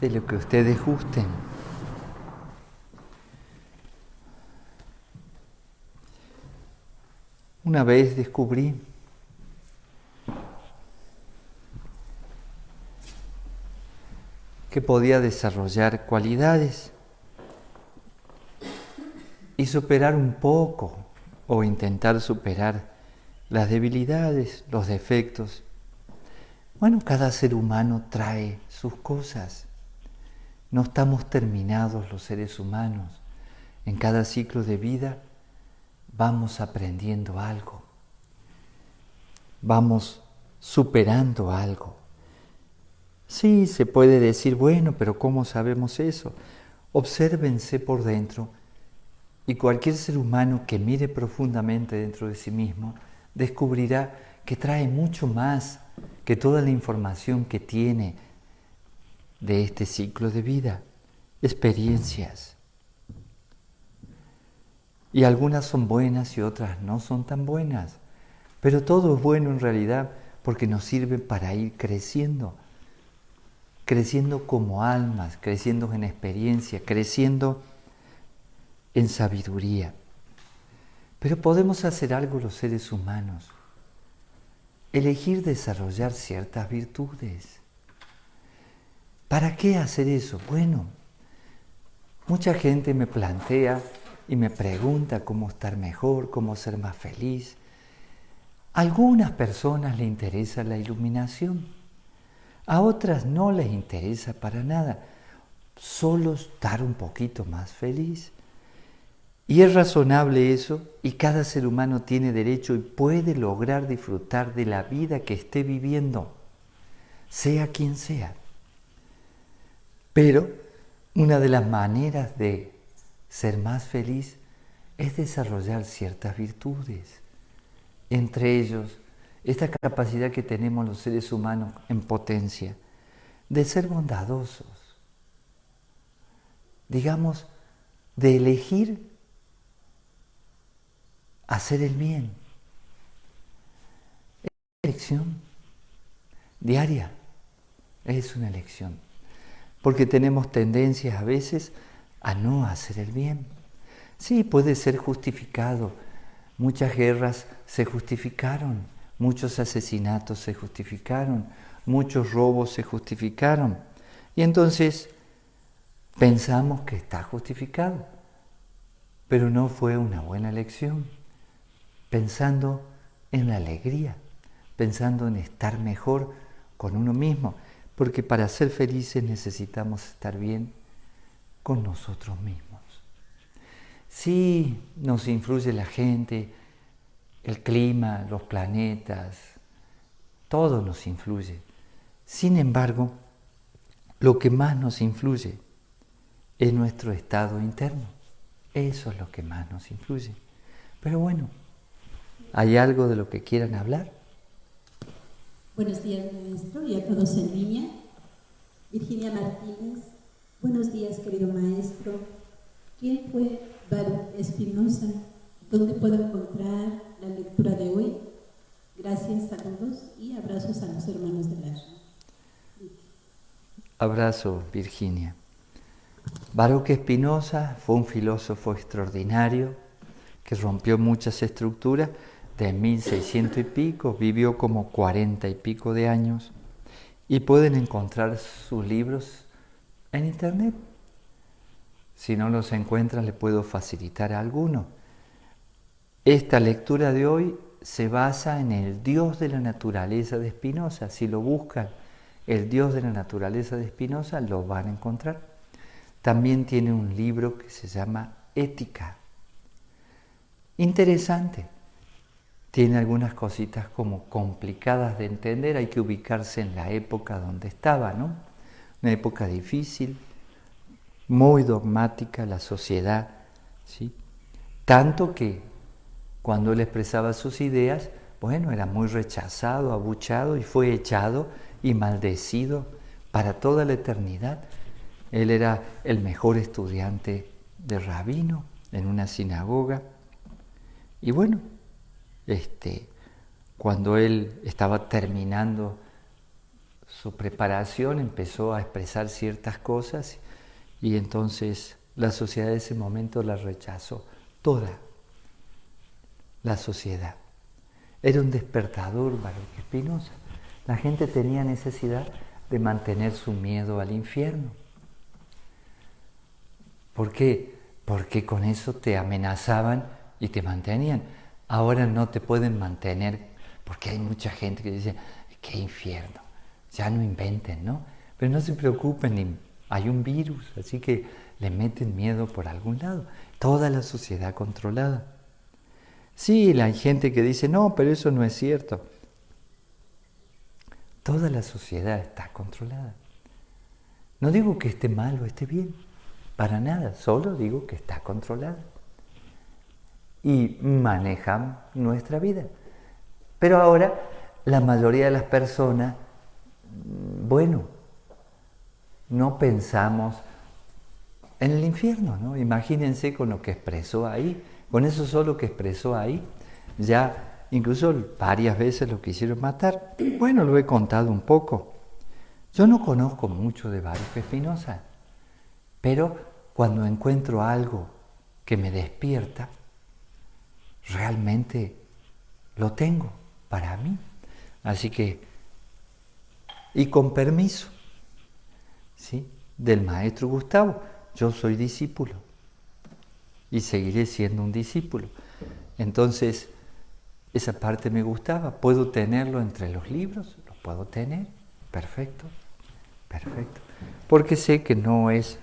de lo que ustedes gusten. Una vez descubrí que podía desarrollar cualidades y superar un poco o intentar superar las debilidades, los defectos. Bueno, cada ser humano trae sus cosas. No estamos terminados los seres humanos. En cada ciclo de vida vamos aprendiendo algo. Vamos superando algo. Sí, se puede decir, bueno, pero ¿cómo sabemos eso? Obsérvense por dentro y cualquier ser humano que mire profundamente dentro de sí mismo descubrirá que trae mucho más que toda la información que tiene de este ciclo de vida, experiencias. Y algunas son buenas y otras no son tan buenas, pero todo es bueno en realidad porque nos sirve para ir creciendo como almas, creciendo en experiencia, creciendo en sabiduría. Pero podemos hacer algo los seres humanos, elegir desarrollar ciertas virtudes. ¿Para qué hacer eso? Bueno, mucha gente me plantea y me pregunta cómo estar mejor, cómo ser más feliz. A algunas personas les interesa la iluminación, a otras no les interesa para nada, solo estar un poquito más feliz. Y es razonable eso, y cada ser humano tiene derecho y puede lograr disfrutar de la vida que esté viviendo, sea quien sea. Pero una de las maneras de ser más feliz es desarrollar ciertas virtudes. Entre ellos, esta capacidad que tenemos los seres humanos en potencia de ser bondadosos, digamos, de elegir hacer el bien. Es una elección diaria, es una elección. Porque tenemos tendencias a veces a no hacer el bien. Sí, puede ser justificado. Muchas guerras se justificaron, muchos asesinatos se justificaron, muchos robos se justificaron. Y entonces pensamos que está justificado, pero no fue una buena elección. Pensando en la alegría, pensando en estar mejor con uno mismo. Porque para ser felices necesitamos estar bien con nosotros mismos. Sí, nos influye la gente, el clima, los planetas, todo nos influye. Sin embargo, lo que más nos influye es nuestro estado interno. Eso es lo que más nos influye. Pero bueno, ¿hay algo de lo que quieran hablar? Buenos días, maestro, y a todos en línea. Virginia Martínez. Buenos días, querido maestro. ¿Quién fue Baruch Spinoza? ¿Dónde puedo encontrar la lectura de hoy? Gracias, saludos y abrazos a los hermanos de la. Abrazo, Virginia. Baruch Spinoza fue un filósofo extraordinario que rompió muchas estructuras. De 1600 y pico, vivió como 40 y pico de años, y pueden encontrar sus libros en internet. Si no los encuentran, les puedo facilitar alguno. Esta lectura de hoy se basa en el Dios de la naturaleza de Spinoza. Si lo buscan, el Dios de la naturaleza de Spinoza, lo van a encontrar. También tiene un libro que se llama Ética. Interesante. Tiene algunas cositas como complicadas de entender, hay que ubicarse en la época donde estaba, ¿no? Una época difícil, muy dogmática la sociedad, ¿sí? Tanto que cuando él expresaba sus ideas, bueno, era muy rechazado, abuchado y fue echado y maldecido para toda la eternidad. Él era el mejor estudiante de rabino en una sinagoga y bueno, cuando él estaba terminando su preparación empezó a expresar ciertas cosas y entonces la sociedad de ese momento la rechazó, toda la sociedad. Era un despertador Baruch Spinoza. La gente tenía necesidad de mantener su miedo al infierno. ¿Por qué? Porque con eso te amenazaban y te mantenían. Ahora no te pueden mantener, porque hay mucha gente que dice, ¡qué infierno! Ya no inventen, ¿no? Pero no se preocupen, hay un virus, así que le meten miedo por algún lado. Toda la sociedad controlada. Sí, hay gente que dice, no, pero eso no es cierto. Toda la sociedad está controlada. No digo que esté mal o esté bien, para nada, solo digo que está controlada. Y manejan nuestra vida. Pero ahora, la mayoría de las personas, bueno, no pensamos en el infierno, ¿no? Imagínense con lo que expresó ahí, con eso solo que expresó ahí, ya incluso varias veces lo quisieron matar. Bueno, lo he contado un poco. Yo no conozco mucho de Baruch Spinoza, pero cuando encuentro algo que me despierta, realmente lo tengo para mí. Así que, y con permiso, ¿sí?, del maestro Gustavo, yo soy discípulo y seguiré siendo un discípulo. Entonces, esa parte me gustaba. ¿Puedo tenerlo entre los libros? ¿Lo puedo tener? Perfecto, perfecto. Porque sé que no es,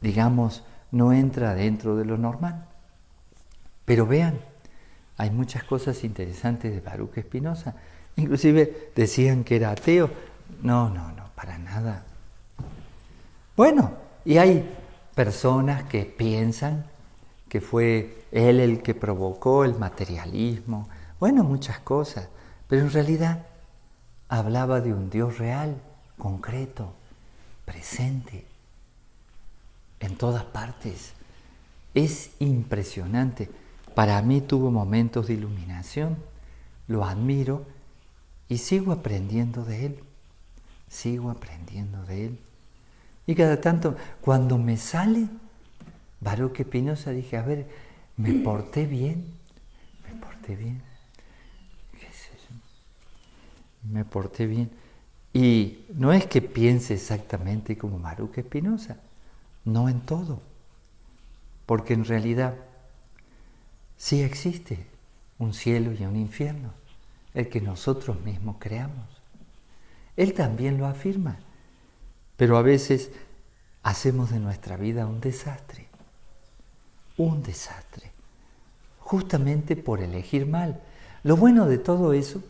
digamos, no entra dentro de lo normal. Pero vean, hay muchas cosas interesantes de Baruch Spinoza. Inclusive decían que era ateo. No, para nada. Bueno, y hay personas que piensan que fue él el que provocó el materialismo. Bueno, muchas cosas. Pero en realidad hablaba de un Dios real, concreto, presente, en todas partes. Es impresionante. Para mí tuvo momentos de iluminación, lo admiro y sigo aprendiendo de él. Sigo aprendiendo de él. Y cada tanto, cuando me sale Baruch Spinoza, dije, a ver, ¿me porté bien? ¿Me porté bien? ¿Qué es eso? Me porté bien. Y no es que piense exactamente como Baruch Spinoza, no en todo, porque en realidad sí existe un cielo y un infierno, el que nosotros mismos creamos. Él también lo afirma, pero a veces hacemos de nuestra vida un desastre, justamente por elegir mal. Lo bueno de todo eso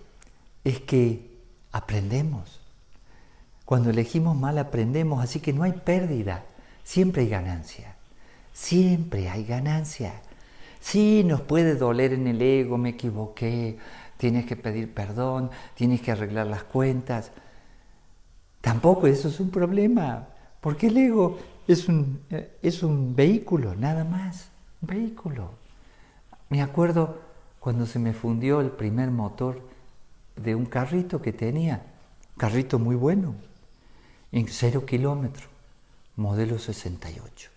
es que aprendemos. Cuando elegimos mal aprendemos, así que no hay pérdida, siempre hay ganancia, siempre hay ganancia. Sí, nos puede doler en el ego, me equivoqué, tienes que pedir perdón, tienes que arreglar las cuentas. Tampoco eso es un problema, porque el ego es un vehículo, nada más, un vehículo. Me acuerdo cuando se me fundió el primer motor de un carrito que tenía, un carrito muy bueno, en 0 kilómetros, modelo 68.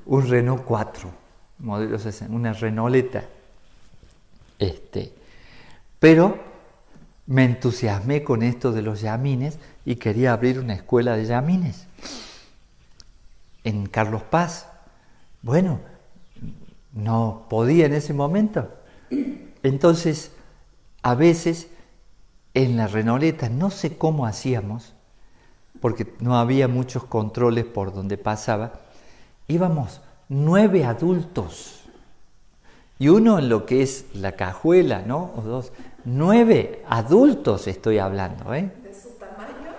Un Renault 4, modelo 60, una Renauleta. Pero me entusiasmé con esto de los yamines y quería abrir una escuela de yamines en Carlos Paz. Bueno, no podía en ese momento. Entonces, a veces en la Renauleta, no sé cómo hacíamos, porque no había muchos controles por donde pasaba, íbamos 9 adultos y uno en lo que es la cajuela, ¿no? O 2, 9 adultos estoy hablando, ¿eh? ¿De su tamaño?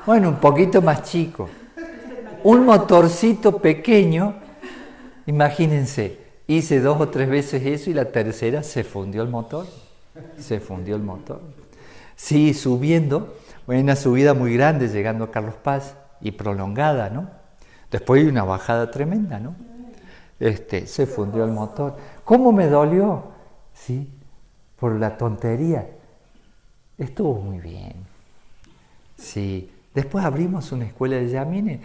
Bueno, un poquito más chico. Un motorcito pequeño, imagínense, hice 2 o 3 veces eso y la tercera se fundió el motor. Sí, subiendo, una subida muy grande llegando a Carlos Paz y prolongada, ¿no? Después hay una bajada tremenda, ¿no? Se fundió el motor. ¿Cómo me dolió? ¿Sí? por la tontería. Estuvo muy bien. Sí. Después abrimos una escuela de llamines,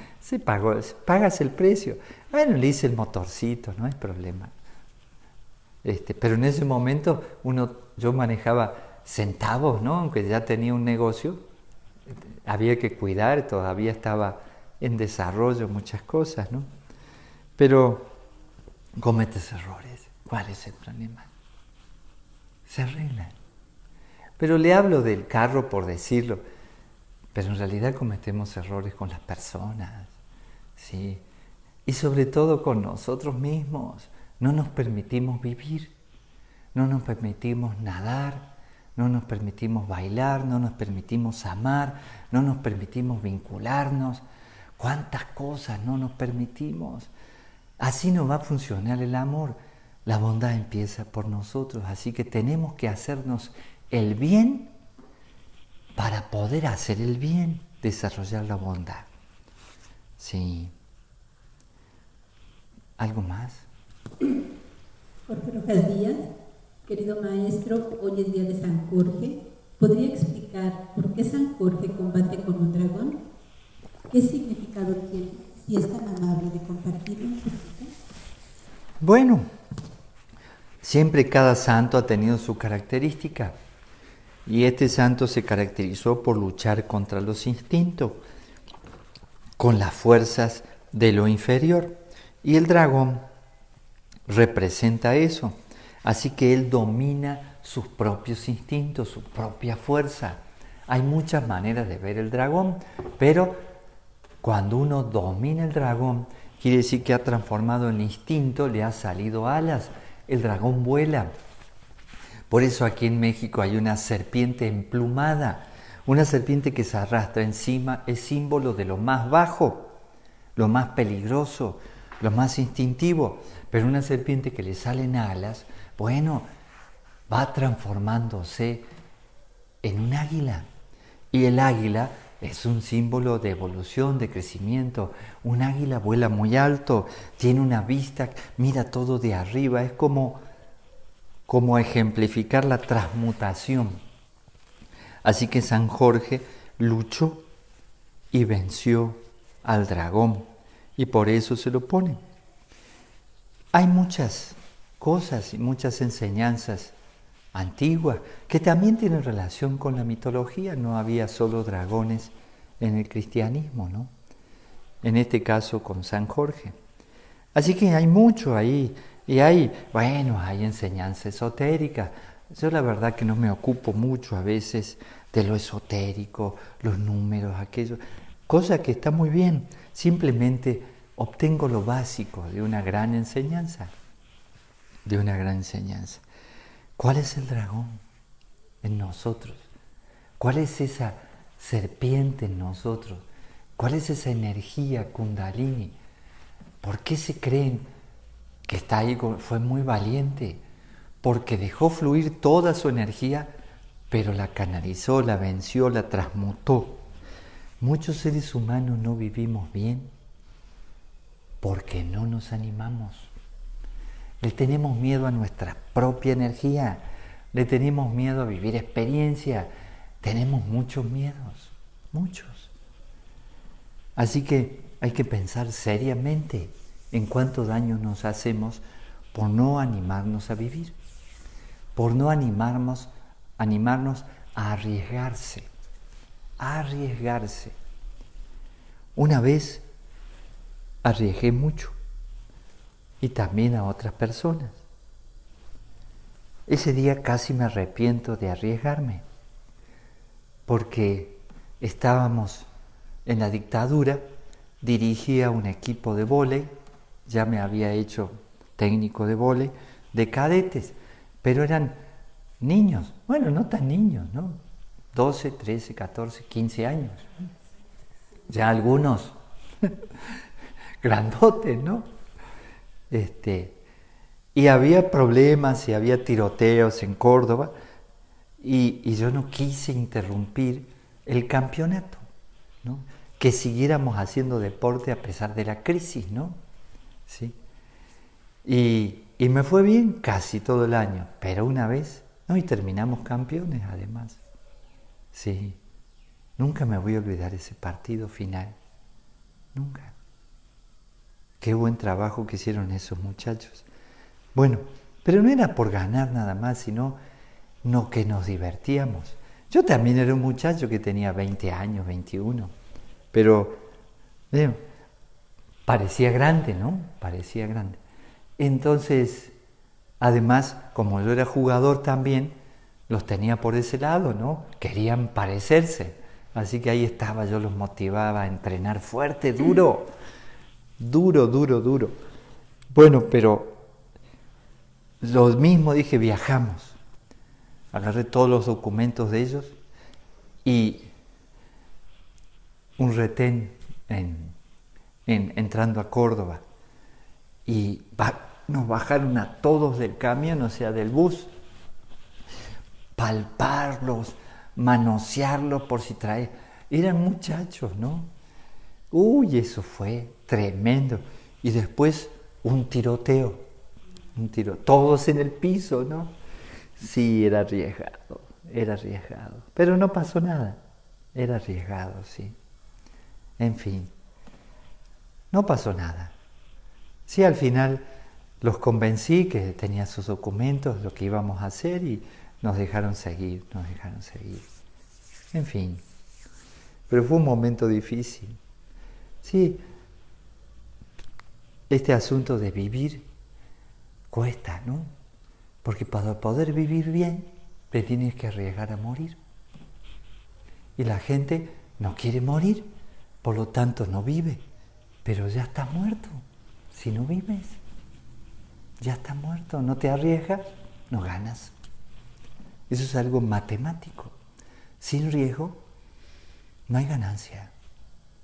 pagas el precio. Bueno, le hice el motorcito, no hay problema. Pero en ese momento yo manejaba centavos, ¿no? Aunque ya tenía un negocio, había que cuidar, todavía estaba en desarrollo muchas cosas, ¿no? Pero cometes errores. ¿Cuál es el problema? Se arreglan. Pero le hablo del carro por decirlo, pero en realidad cometemos errores con las personas, ¿sí? Y sobre todo con nosotros mismos. No nos permitimos vivir, no nos permitimos nadar, no nos permitimos bailar, no nos permitimos amar, no nos permitimos vincularnos. ¿Cuántas cosas no nos permitimos? Así no va a funcionar el amor. La bondad empieza por nosotros, así que tenemos que hacernos el bien para poder hacer el bien, desarrollar la bondad. Sí. ¿Algo más? Jorge Rojas Díaz, querido maestro, hoy es día de San Jorge. ¿Podría explicar por qué San Jorge combate con un dragón? ¿Qué significado tiene? Si es tan amable de compartirlo un poquito. Bueno, siempre cada santo ha tenido su característica. Y este santo se caracterizó por luchar contra los instintos, con las fuerzas de lo inferior. Y el dragón representa eso. Así que él domina sus propios instintos, su propia fuerza. Hay muchas maneras de ver el dragón, pero cuando uno domina el dragón, quiere decir que ha transformado el instinto, le ha salido alas. El dragón vuela. Por eso aquí en México hay una serpiente emplumada. Una serpiente que se arrastra encima es símbolo de lo más bajo, lo más peligroso, lo más instintivo. Pero una serpiente que le salen alas, bueno, va transformándose en un águila. Y el águila es un símbolo de evolución, de crecimiento. Un águila vuela muy alto, tiene una vista, mira todo de arriba. Es como ejemplificar la transmutación. Así que San Jorge luchó y venció al dragón, y por eso se lo pone. Hay muchas cosas y muchas enseñanzas antiguas que también tienen relación con la mitología. No había solo dragones en el cristianismo, ¿no? En este caso con San Jorge. Así que hay mucho ahí. Y hay enseñanza esotérica. Yo la verdad que no me ocupo mucho a veces de lo esotérico, los números, aquello. Cosa que está muy bien. Simplemente obtengo lo básico de una gran enseñanza. ¿Cuál es el dragón en nosotros? ¿Cuál es esa serpiente en nosotros? ¿Cuál es esa energía kundalini? ¿Por qué se creen que está ahí? Fue muy valiente, porque dejó fluir toda su energía, pero la canalizó, la venció, la transmutó. Muchos seres humanos no vivimos bien porque no nos animamos. Le tenemos miedo a nuestra propia energía, le tenemos miedo a vivir experiencia, tenemos muchos miedos, muchos. Así que hay que pensar seriamente en cuánto daño nos hacemos por no animarnos a vivir, por no animarnos a arriesgarse. Una vez arriesgué mucho y también a otras personas. Ese día casi me arrepiento de arriesgarme, porque estábamos en la dictadura, dirigía un equipo de vóley, ya me había hecho técnico de vóley, de cadetes, pero eran niños, bueno, no tan niños, ¿no? 12, 13, 14, 15 años. Ya algunos grandotes, ¿no? Y había problemas y había tiroteos en Córdoba y yo no quise interrumpir el campeonato, ¿no? Que siguiéramos haciendo deporte a pesar de la crisis, ¿no? ¿Sí? Y me fue bien casi todo el año, pero una vez No, y terminamos campeones además. Sí, nunca me voy a olvidar ese partido final. Nunca. Qué buen trabajo que hicieron esos muchachos. Bueno, pero no era por ganar nada más, sino que nos divertíamos. Yo también era un muchacho que tenía 20 años, 21, pero parecía grande, ¿no? Parecía grande. Entonces, además, como yo era jugador también, los tenía por ese lado, ¿no? Querían parecerse. Así que ahí estaba, yo los motivaba a entrenar fuerte, duro. Bueno, pero lo mismo dije, viajamos. Agarré todos los documentos de ellos y un retén entrando a Córdoba. Y nos bajaron a todos del camión, o sea, del bus, palparlos, manosearlos por si trae. Eran muchachos, ¿no? Uy, eso fue tremendo. Y después un tiroteo, todos en el piso, ¿no? Sí, era arriesgado. Pero no pasó nada. Era arriesgado, sí. En fin, no pasó nada. Sí, al final los convencí que tenía sus documentos, lo que íbamos a hacer y nos dejaron seguir. En fin, pero fue un momento difícil. Sí, este asunto de vivir cuesta, ¿no? Porque para poder vivir bien, te tienes que arriesgar a morir. Y la gente no quiere morir, por lo tanto no vive. Pero ya estás muerto. Si no vives, ya estás muerto. No te arriesgas, no ganas. Eso es algo matemático. Sin riesgo, no hay ganancia,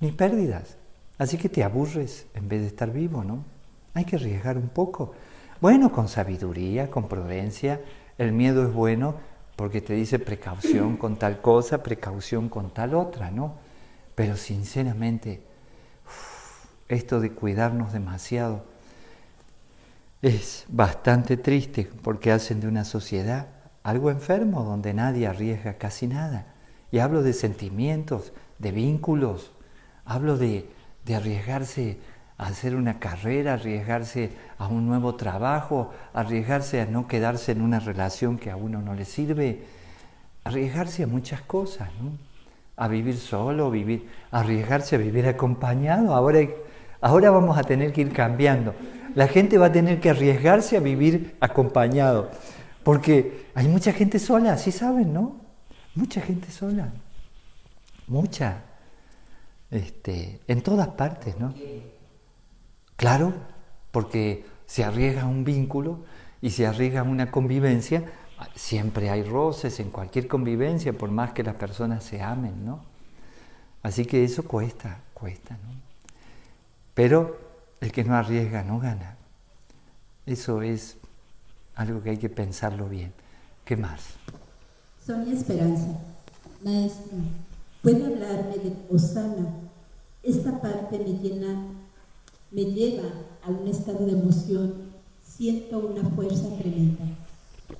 ni pérdidas. Así que te aburres en vez de estar vivo, ¿no? Hay que arriesgar un poco. Bueno, con sabiduría, con prudencia. El miedo es bueno porque te dice precaución con tal cosa, precaución con tal otra, ¿no? Pero sinceramente, esto de cuidarnos demasiado es bastante triste porque hacen de una sociedad algo enfermo donde nadie arriesga casi nada. Y hablo de sentimientos, de vínculos, hablo de arriesgarse a hacer una carrera, arriesgarse a un nuevo trabajo, arriesgarse a no quedarse en una relación que a uno no le sirve, arriesgarse a muchas cosas, ¿no? A vivir solo, arriesgarse a vivir acompañado. Ahora vamos a tener que ir cambiando. La gente va a tener que arriesgarse a vivir acompañado, porque hay mucha gente sola, ¿sí saben, no? Mucha gente sola, mucha. En todas partes, ¿no? Claro, porque se arriesga un vínculo y se arriesga una convivencia. Siempre hay roces en cualquier convivencia, por más que las personas se amen, ¿no? Así que eso cuesta, ¿no? Pero el que no arriesga no gana. Eso es algo que hay que pensarlo bien. ¿Qué más? Sonia Esperanza, maestro, ¿puede hablarme de Osana? Esta parte me lleva a un estado de emoción, siento una fuerza tremenda,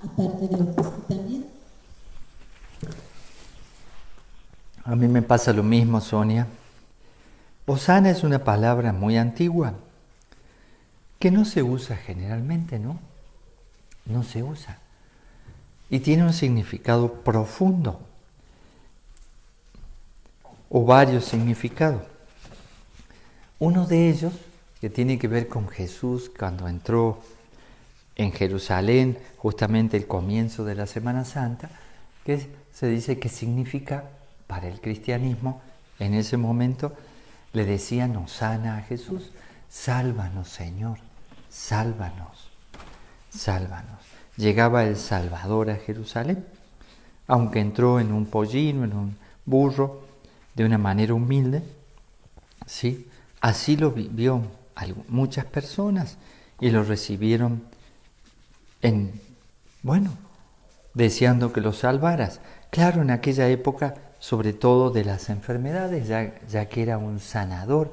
aparte de otras que también. A mí me pasa lo mismo, Sonia. Osana es una palabra muy antigua, que no se usa generalmente, ¿no? No se usa. Y tiene un significado profundo, o varios significados. Uno de ellos, que tiene que ver con Jesús cuando entró en Jerusalén, justamente el comienzo de la Semana Santa, que se dice que significa, para el cristianismo, en ese momento, le decían Osana a Jesús: sálvanos, Señor, sálvanos, sálvanos. Llegaba el Salvador a Jerusalén, aunque entró en un pollino, en un burro, de una manera humilde, ¿sí? Así lo vivió muchas personas y lo recibieron deseando que los salvaras. Claro, en aquella época, sobre todo de las enfermedades, ya que era un sanador,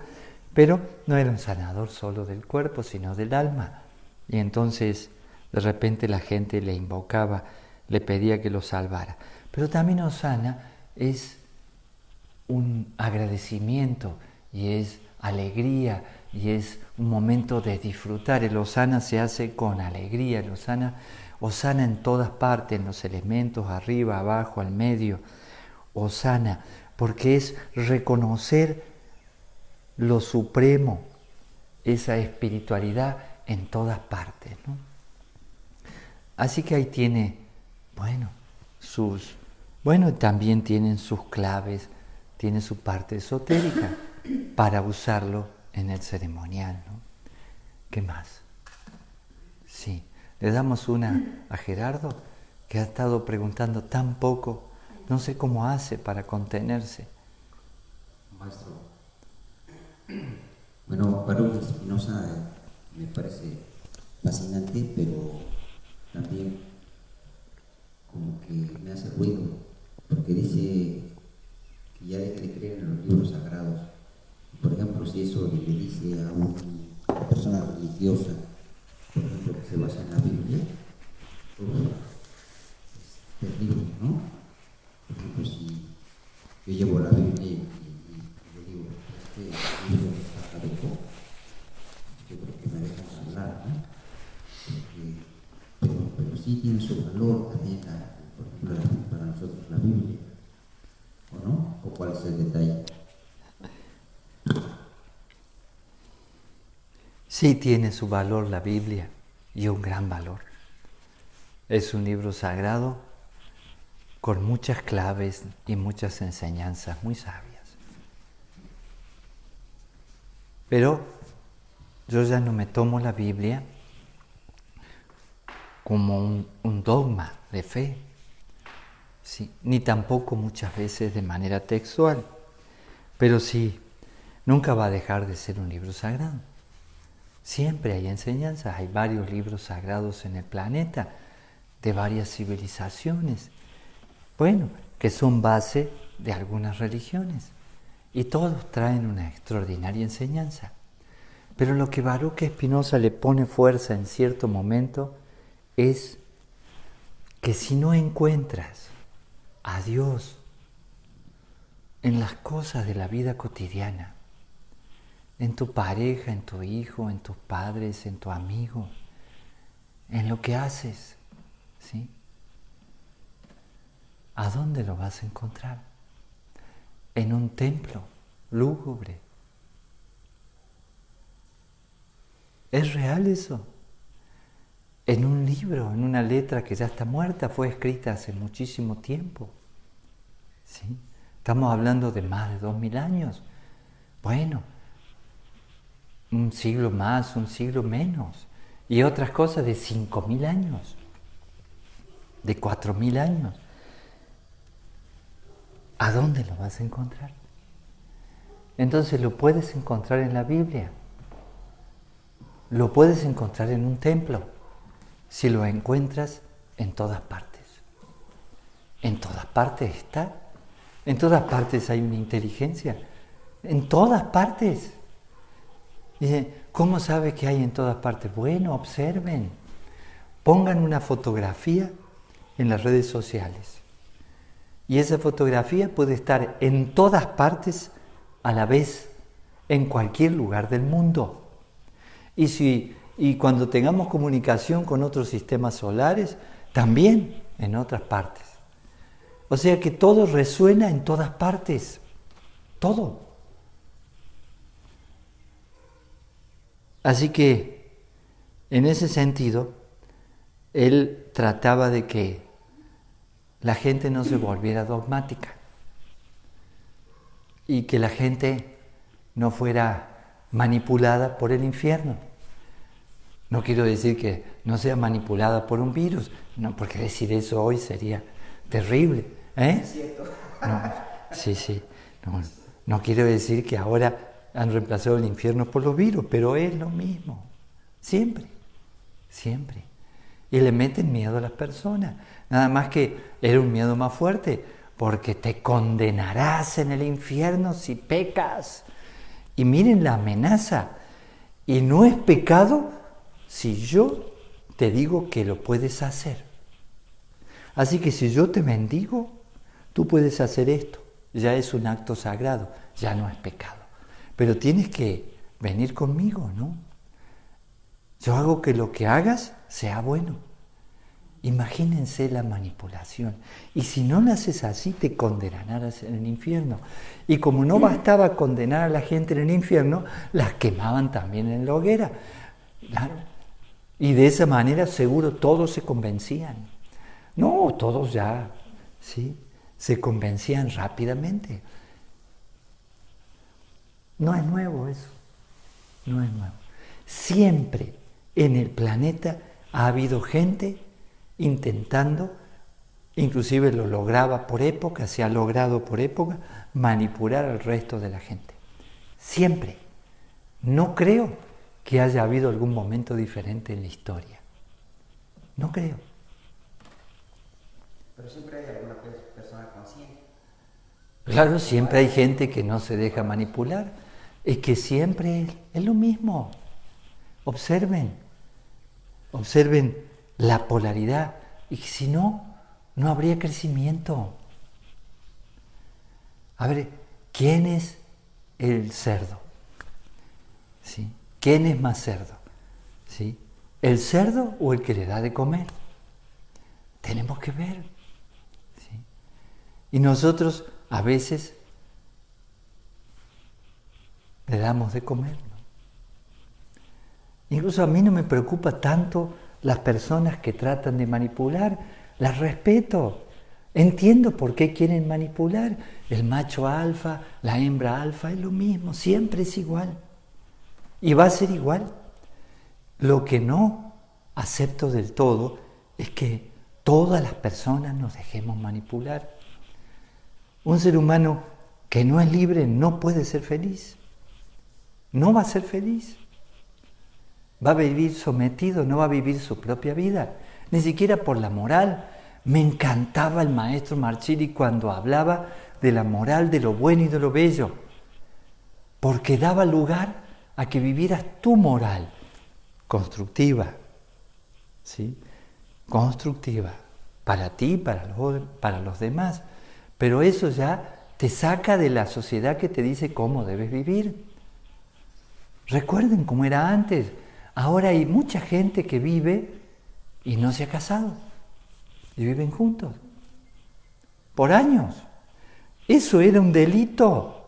pero no era un sanador solo del cuerpo, sino del alma. Y entonces, de repente la gente le invocaba: le pedía que lo salvara. Pero también Hosana es un agradecimiento y es alegría y es un momento de disfrutar. El Hosana se hace con alegría, el Hosana en todas partes, en los elementos, arriba, abajo, al medio. Hosana, porque es reconocer lo supremo, esa espiritualidad en todas partes, ¿no? Así que ahí tiene, también tienen sus claves, tiene su parte esotérica para usarlo en el ceremonial, ¿no? ¿Qué más? Sí, le damos una a Gerardo, que ha estado preguntando tan poco, no sé cómo hace para contenerse. Maestro, bueno, Baruch Spinoza me parece fascinante, pero también como que me hace ruido, porque dice que ya deje de creer en los libros sagrados. Por ejemplo, si eso le dice a una persona religiosa, por ejemplo, que se basa en la Biblia, es terrible, ¿no? Por ejemplo, si yo llevo la Biblia y le digo, este libro está caduco, yo creo que me dejan hablar, ¿no? Pero sí tiene su valor también, por ejemplo, para nosotros la Biblia, ¿o no? ¿O cuál es el detalle? Sí tiene su valor la Biblia, y un gran valor. Es un libro sagrado con muchas claves y muchas enseñanzas muy sabias. Pero yo ya no me tomo la Biblia como un dogma de fe, ¿sí? Ni tampoco muchas veces de manera textual, pero sí, nunca va a dejar de ser un libro sagrado. Siempre hay enseñanzas, hay varios libros sagrados en el planeta, de varias civilizaciones, que son base de algunas religiones, y todos traen una extraordinaria enseñanza. Pero lo que Baruch Spinoza le pone fuerza en cierto momento es que si no encuentras a Dios en las cosas de la vida cotidiana, en tu pareja, en tu hijo, en tus padres, en tu amigo, en lo que haces, ¿sí? ¿A dónde lo vas a encontrar? En un templo lúgubre. ¿Es real eso? En un libro, en una letra que ya está muerta, fue escrita hace muchísimo tiempo, ¿sí? Estamos hablando de más de 2000 años. Un siglo más, un siglo menos. Y otras cosas de 5000 años, de 4000 años. ¿A dónde lo vas a encontrar? Entonces lo puedes encontrar en la Biblia. Lo puedes encontrar en un templo. Si lo encuentras en todas partes. En todas partes está. En todas partes hay una inteligencia. En todas partes. Dice, ¿cómo sabe que hay en todas partes? Bueno, observen. Pongan una fotografía en las redes sociales. Y esa fotografía puede estar en todas partes a la vez, en cualquier lugar del mundo. Y cuando tengamos comunicación con otros sistemas solares, también en otras partes. O sea que todo resuena en todas partes. Todo. Así que, en ese sentido, él trataba de que la gente no se volviera dogmática y que la gente no fuera manipulada por el infierno. No quiero decir que no sea manipulada por un virus, no, porque decir eso hoy sería terrible, ¿eh? Es cierto. No quiero decir que ahora han reemplazado el infierno por los virus, pero es lo mismo, siempre. Y le meten miedo a las personas, nada más que era un miedo más fuerte, porque te condenarás en el infierno si pecas. Y miren la amenaza, y no es pecado si yo te digo que lo puedes hacer. Así que si yo te bendigo, tú puedes hacer esto. Ya es un acto sagrado, ya no es pecado. Pero tienes que venir conmigo, ¿no? Yo hago que lo que hagas sea bueno. Imagínense la manipulación. Y si no lo haces así, te condenarán en el infierno. Y como no bastaba condenar a la gente en el infierno, las quemaban también en la hoguera. Claro. Y de esa manera seguro todos se convencían. No, todos ya, ¿sí? Se convencían rápidamente. No es nuevo eso. No es nuevo. Siempre en el planeta ha habido gente intentando, inclusive lo lograba por época, se ha logrado por época, manipular al resto de la gente. Siempre. No creo que haya habido algún momento diferente en la historia. No creo. Pero siempre hay alguna persona consciente. Claro, siempre hay gente que no se deja manipular. Es que siempre es lo mismo. Observen la polaridad. Y si no, no habría crecimiento. A ver, ¿quién es el cerdo? ¿Sí? ¿Quién es más cerdo? ¿Sí? ¿El cerdo o el que le da de comer? Tenemos que ver. ¿Sí? Y nosotros a veces le damos de comer, ¿no? Incluso a mí no me preocupa tanto las personas que tratan de manipular, las respeto. Entiendo por qué quieren manipular. El macho alfa, la hembra alfa, es lo mismo, siempre es igual. Y va a ser igual. Lo que no acepto del todo es que todas las personas nos dejemos manipular. Un ser humano que no es libre no puede ser feliz. No va a ser feliz. Va a vivir sometido, no va a vivir su propia vida, ni siquiera por la moral. Me encantaba el maestro Marchilli cuando hablaba de la moral, de lo bueno y de lo bello, porque daba lugar a que vivieras tu moral constructiva, ¿sí? Constructiva, para ti, para los demás. Pero eso ya te saca de la sociedad que te dice cómo debes vivir. Recuerden cómo era antes. Ahora hay mucha gente que vive y no se ha casado. Y viven juntos. Por años. Eso era un delito.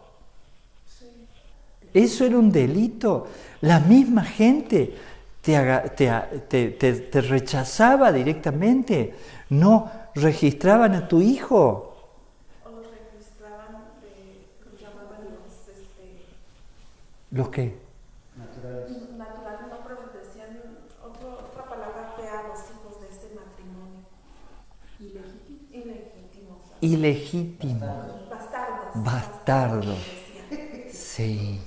Eso era un delito. La misma gente te rechazaba directamente. No registraban a tu hijo. O los registraban los llamaban ¿Los qué? Naturales. natural, no, pero decían otra palabra fea a los hijos de este matrimonio. Ilegítimos. Ilegítimo. Bastardos. Bastardos. Sí.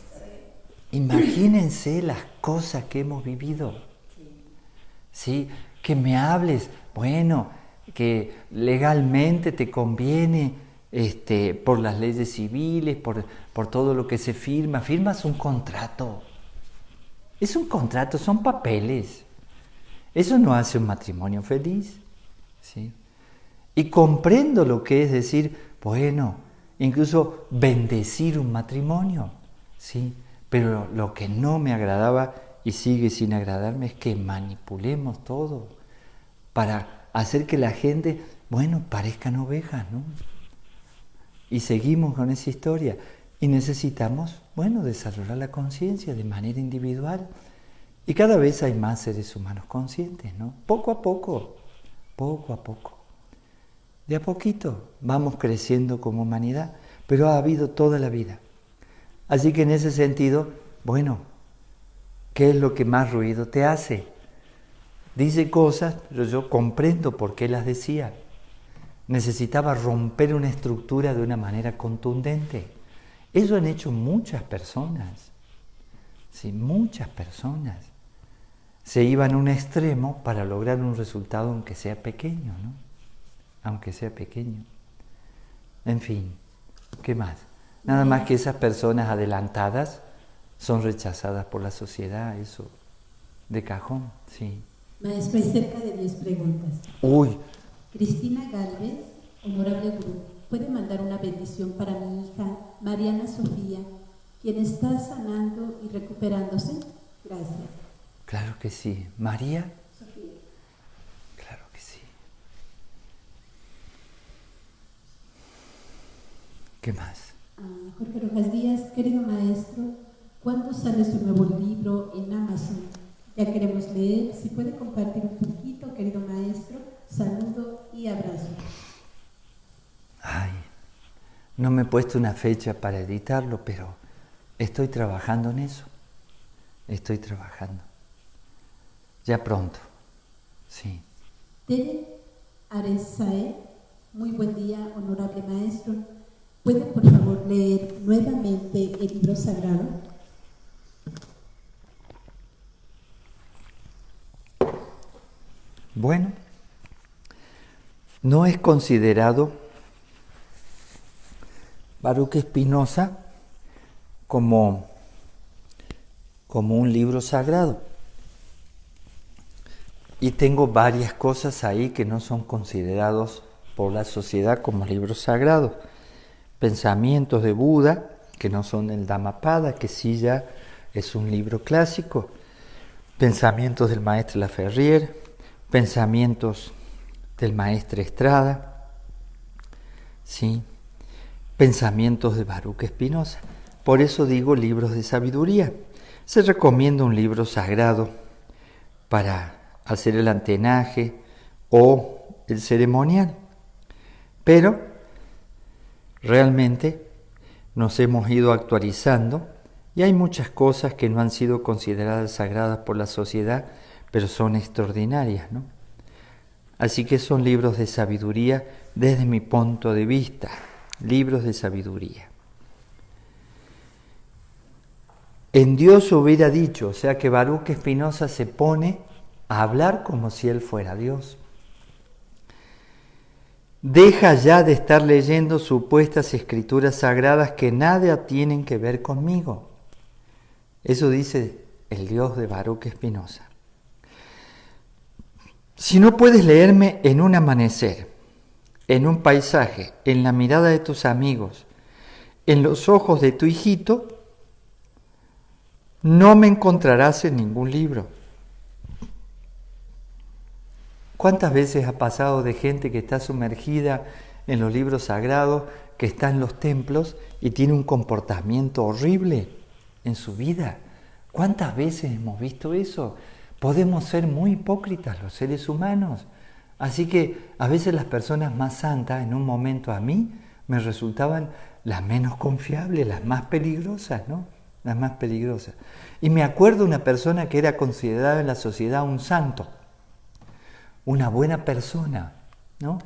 Imagínense las cosas que hemos vivido. Sí, que me hables, bueno, que legalmente te conviene por las leyes civiles, por todo lo que se firma. Firmas un contrato. Es un contrato, son papeles. Eso no hace un matrimonio feliz. ¿Sí? Y comprendo lo que es decir, bueno, incluso bendecir un matrimonio. ¿Sí? Pero lo que no me agradaba y sigue sin agradarme es que manipulemos todo para hacer que la gente, bueno, parezcan ovejas, ¿no? Y seguimos con esa historia. Y necesitamos, bueno, desarrollar la conciencia de manera individual. Y cada vez hay más seres humanos conscientes, ¿no? Poco a poco, poco a poco. De a poquito vamos creciendo como humanidad, pero ha habido toda la vida. Así que en ese sentido, bueno, ¿qué es lo que más ruido te hace? Dice cosas, pero yo comprendo por qué las decía. Necesitaba romper una estructura de una manera contundente. Eso han hecho muchas personas. Sí, muchas personas. Se iban a un extremo para lograr un resultado aunque sea pequeño, ¿no? Aunque sea pequeño. En fin, ¿qué más? Nada más que esas personas adelantadas son rechazadas por la sociedad, eso, de cajón, sí. Maestro, hay cerca de 10 preguntas. Uy, Cristina Galvez, honorable gurú, ¿puede mandar una bendición para mi hija Mariana Sofía, quien está sanando y recuperándose? Gracias. Claro que sí. ¿María? Sofía. Claro que sí. ¿Qué más? Jorge Rojas Díaz, querido maestro, ¿cuándo sale su nuevo libro en Amazon? Ya queremos leer. Si puede compartir un poquito, querido maestro. Saludo y abrazo. Ay, no me he puesto una fecha para editarlo, pero estoy trabajando en eso. Estoy trabajando. Ya pronto. Sí. Tere Arezae, muy buen día, honorable maestro. ¿Puede por favor leer nuevamente el libro sagrado? Bueno, no es considerado Baruch Spinoza como un libro sagrado. Y tengo varias cosas ahí que no son considerados por la sociedad como libros sagrados. Pensamientos de Buda, que no son el Dhammapada, que sí ya es un libro clásico. Pensamientos del maestro Laferrière, pensamientos del maestro Estrada, ¿sí? Pensamientos de Baruch Spinoza. Por eso digo libros de sabiduría. Se recomienda un libro sagrado para hacer el antenaje o el ceremonial. Pero realmente nos hemos ido actualizando y hay muchas cosas que no han sido consideradas sagradas por la sociedad, pero son extraordinarias, ¿no? Así que son libros de sabiduría desde mi punto de vista, libros de sabiduría. En Dios hubiera dicho, o sea que Baruch Spinoza se pone a hablar como si él fuera Dios. Deja ya de estar leyendo supuestas escrituras sagradas que nada tienen que ver conmigo. Eso dice el Dios de Baruch Spinoza. Si no puedes leerme en un amanecer, en un paisaje, en la mirada de tus amigos, en los ojos de tu hijito, no me encontrarás en ningún libro. ¿Cuántas veces ha pasado de gente que está sumergida en los libros sagrados, que está en los templos y tiene un comportamiento horrible en su vida? ¿Cuántas veces hemos visto eso? Podemos ser muy hipócritas los seres humanos. Así que a veces las personas más santas, en un momento a mí, me resultaban las menos confiables, las más peligrosas, ¿no? Las más peligrosas. Y me acuerdo de una persona que era considerada en la sociedad un santo, una buena persona, ¿no?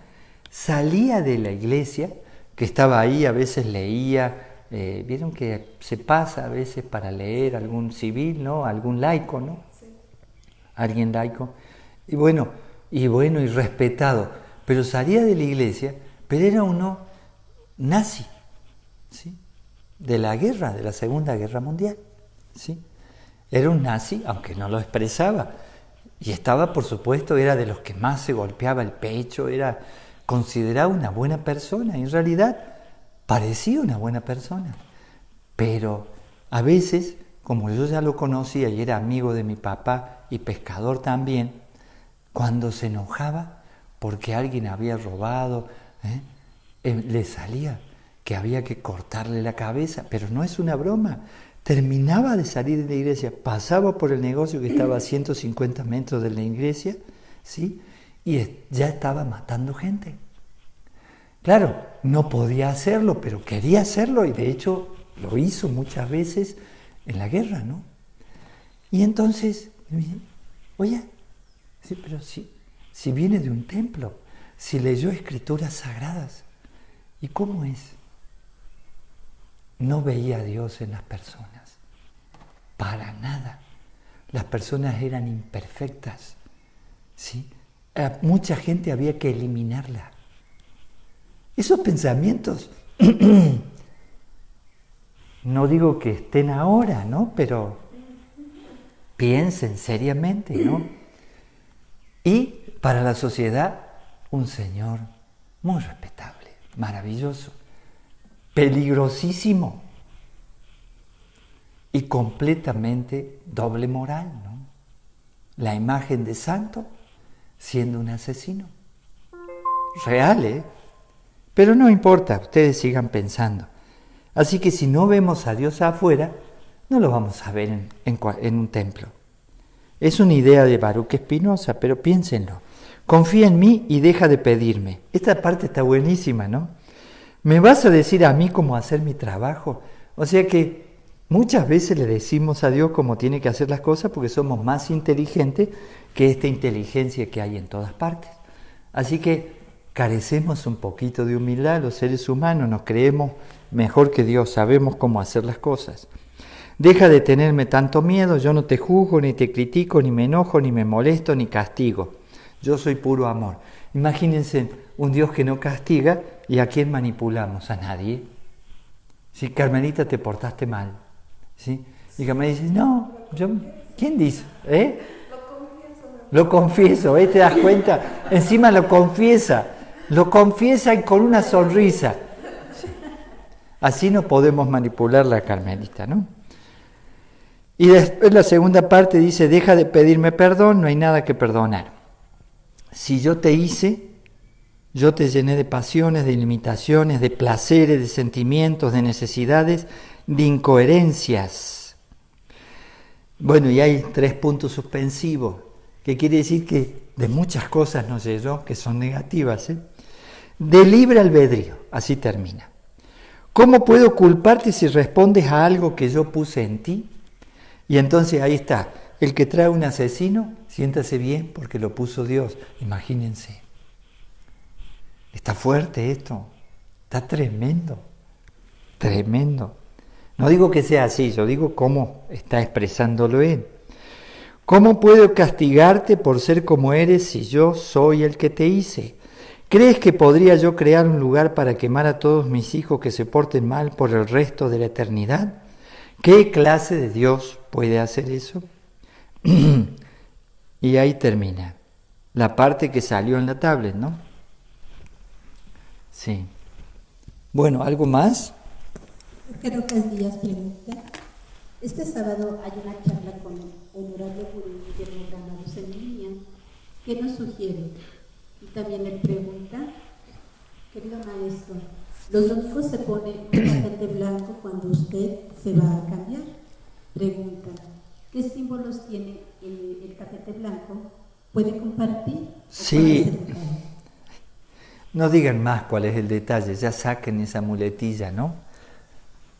Salía de la iglesia, que estaba ahí, a veces leía, vieron que se pasa a veces para leer algún civil, ¿no? Algún laico, ¿no? Sí. Alguien laico, y bueno, y respetado, pero salía de la iglesia, pero era uno nazi, ¿sí? De la guerra, de la Segunda Guerra Mundial, ¿sí? Era un nazi, aunque no lo expresaba, y estaba, por supuesto, era de los que más se golpeaba el pecho, era considerado una buena persona, y en realidad parecía una buena persona, pero a veces, como yo ya lo conocía y era amigo de mi papá y pescador también, cuando se enojaba porque alguien había robado, le salía que había que cortarle la cabeza, pero no es una broma. Terminaba de salir de la iglesia, pasaba por el negocio que estaba a 150 metros de la iglesia, ¿sí? Y ya estaba matando gente. Claro, no podía hacerlo, pero quería hacerlo y de hecho lo hizo muchas veces en la guerra, ¿no? Y entonces, oye, sí, pero si viene de un templo, si leyó escrituras sagradas, ¿y cómo es? No veía a Dios en las personas, para nada. Las personas eran imperfectas, ¿sí? A mucha gente había que eliminarla. Esos pensamientos, no digo que estén ahora, ¿no? Pero piensen seriamente, ¿no? Y para la sociedad un señor muy respetable, maravilloso, peligrosísimo y completamente doble moral, ¿no? La imagen de santo siendo un asesino. Real, ¿eh? Pero no importa, ustedes sigan pensando. Así que si no vemos a Dios afuera, no lo vamos a ver en un templo. Es una idea de Baruch Spinoza, pero piénsenlo. Confía en mí y deja de pedirme. Esta parte está buenísima, ¿no? ¿Me vas a decir a mí cómo hacer mi trabajo? O sea que muchas veces le decimos a Dios cómo tiene que hacer las cosas porque somos más inteligentes que esta inteligencia que hay en todas partes. Así que carecemos un poquito de humildad los seres humanos, nos creemos mejor que Dios, sabemos cómo hacer las cosas. Deja de tenerme tanto miedo, yo no te juzgo, ni te critico, ni me enojo, ni me molesto, ni castigo. Yo soy puro amor. Imagínense un Dios que no castiga y ¿a quién manipulamos? A nadie. Si Carmelita te portaste mal, ¿sí? Y Carmelita dice, no, ¿quién dice? Lo confieso, ¿te das cuenta? Encima lo confiesa y con una sonrisa. Sí. Así no podemos manipular la Carmelita, ¿no? Y después la segunda parte dice, deja de pedirme perdón, no hay nada que perdonar. Si yo te hice, yo te llené de pasiones, de limitaciones, de placeres, de sentimientos, de necesidades, de incoherencias. Bueno, y hay 3 puntos suspensivos, que quiere decir que de muchas cosas nos llegó, que son negativas, ¿eh? De libre albedrío, así termina. ¿Cómo puedo culparte si respondes a algo que yo puse en ti? Y entonces ahí está, el que trae un asesino, siéntase bien porque lo puso Dios. Imagínense. Está fuerte esto, está tremendo, tremendo. No digo que sea así, yo digo cómo está expresándolo él. ¿Cómo puedo castigarte por ser como eres si yo soy el que te hice? ¿Crees que podría yo crear un lugar para quemar a todos mis hijos que se porten mal por el resto de la eternidad? ¿Qué clase de Dios puede hacer eso? Y ahí termina la parte que salió en la tablet, ¿no? Sí. Bueno, ¿algo más? Carocas Díaz pregunta, este sábado hay una charla con honorable gurú Guillermo Granados en línea. ¿Qué nos sugiere? Y también él pregunta, querido maestro, los domingos se pone un tapete blanco cuando usted se va a cambiar. Pregunta, ¿qué símbolos tiene el tapete blanco? ¿Puede compartir? Sí. No digan más cuál es el detalle, ya saquen esa muletilla, ¿no?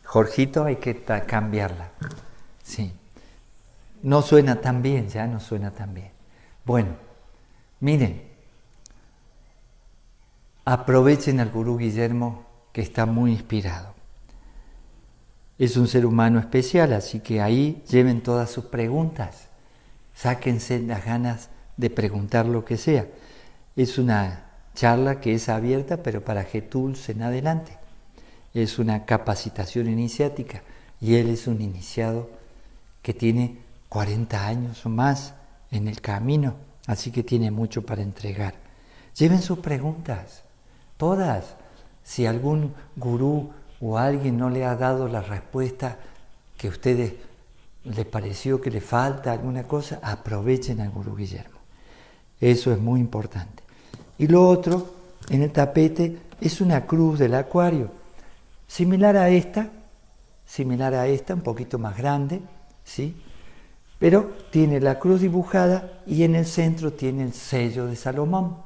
Jorgito, hay que cambiarla. Sí. No suena tan bien, ya no suena tan bien. Bueno, miren, aprovechen al gurú Guillermo que está muy inspirado. Es un ser humano especial, así que ahí lleven todas sus preguntas. Sáquense las ganas de preguntar lo que sea. Es una charla que es abierta, pero para G-Tools en adelante. Es una capacitación iniciática y él es un iniciado que tiene 40 años o más en el camino, así que tiene mucho para entregar. Lleven sus preguntas, todas. Si algún gurú o alguien no le ha dado la respuesta que a ustedes les pareció que le falta alguna cosa, aprovechen al gurú Guillermo. Eso es muy importante. Y lo otro, en el tapete, es una cruz del acuario, similar a esta, un poquito más grande, ¿sí? Pero tiene la cruz dibujada y en el centro tiene el sello de Salomón.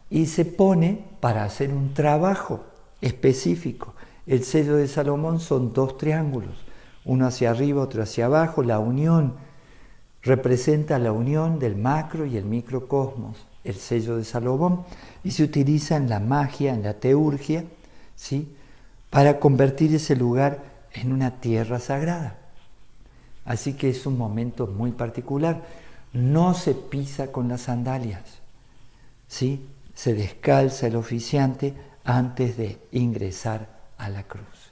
Y se pone para hacer un trabajo específico. El sello de Salomón son 2 triángulos, uno hacia arriba, otro hacia abajo. La unión representa la unión del macro y el microcosmos, el sello de Salomón, y se utiliza en la magia, en la teurgia, ¿sí? Para convertir ese lugar en una tierra sagrada. Así que es un momento muy particular. No se pisa con las sandalias, ¿sí? Se descalza el oficiante antes de ingresar a la cruz.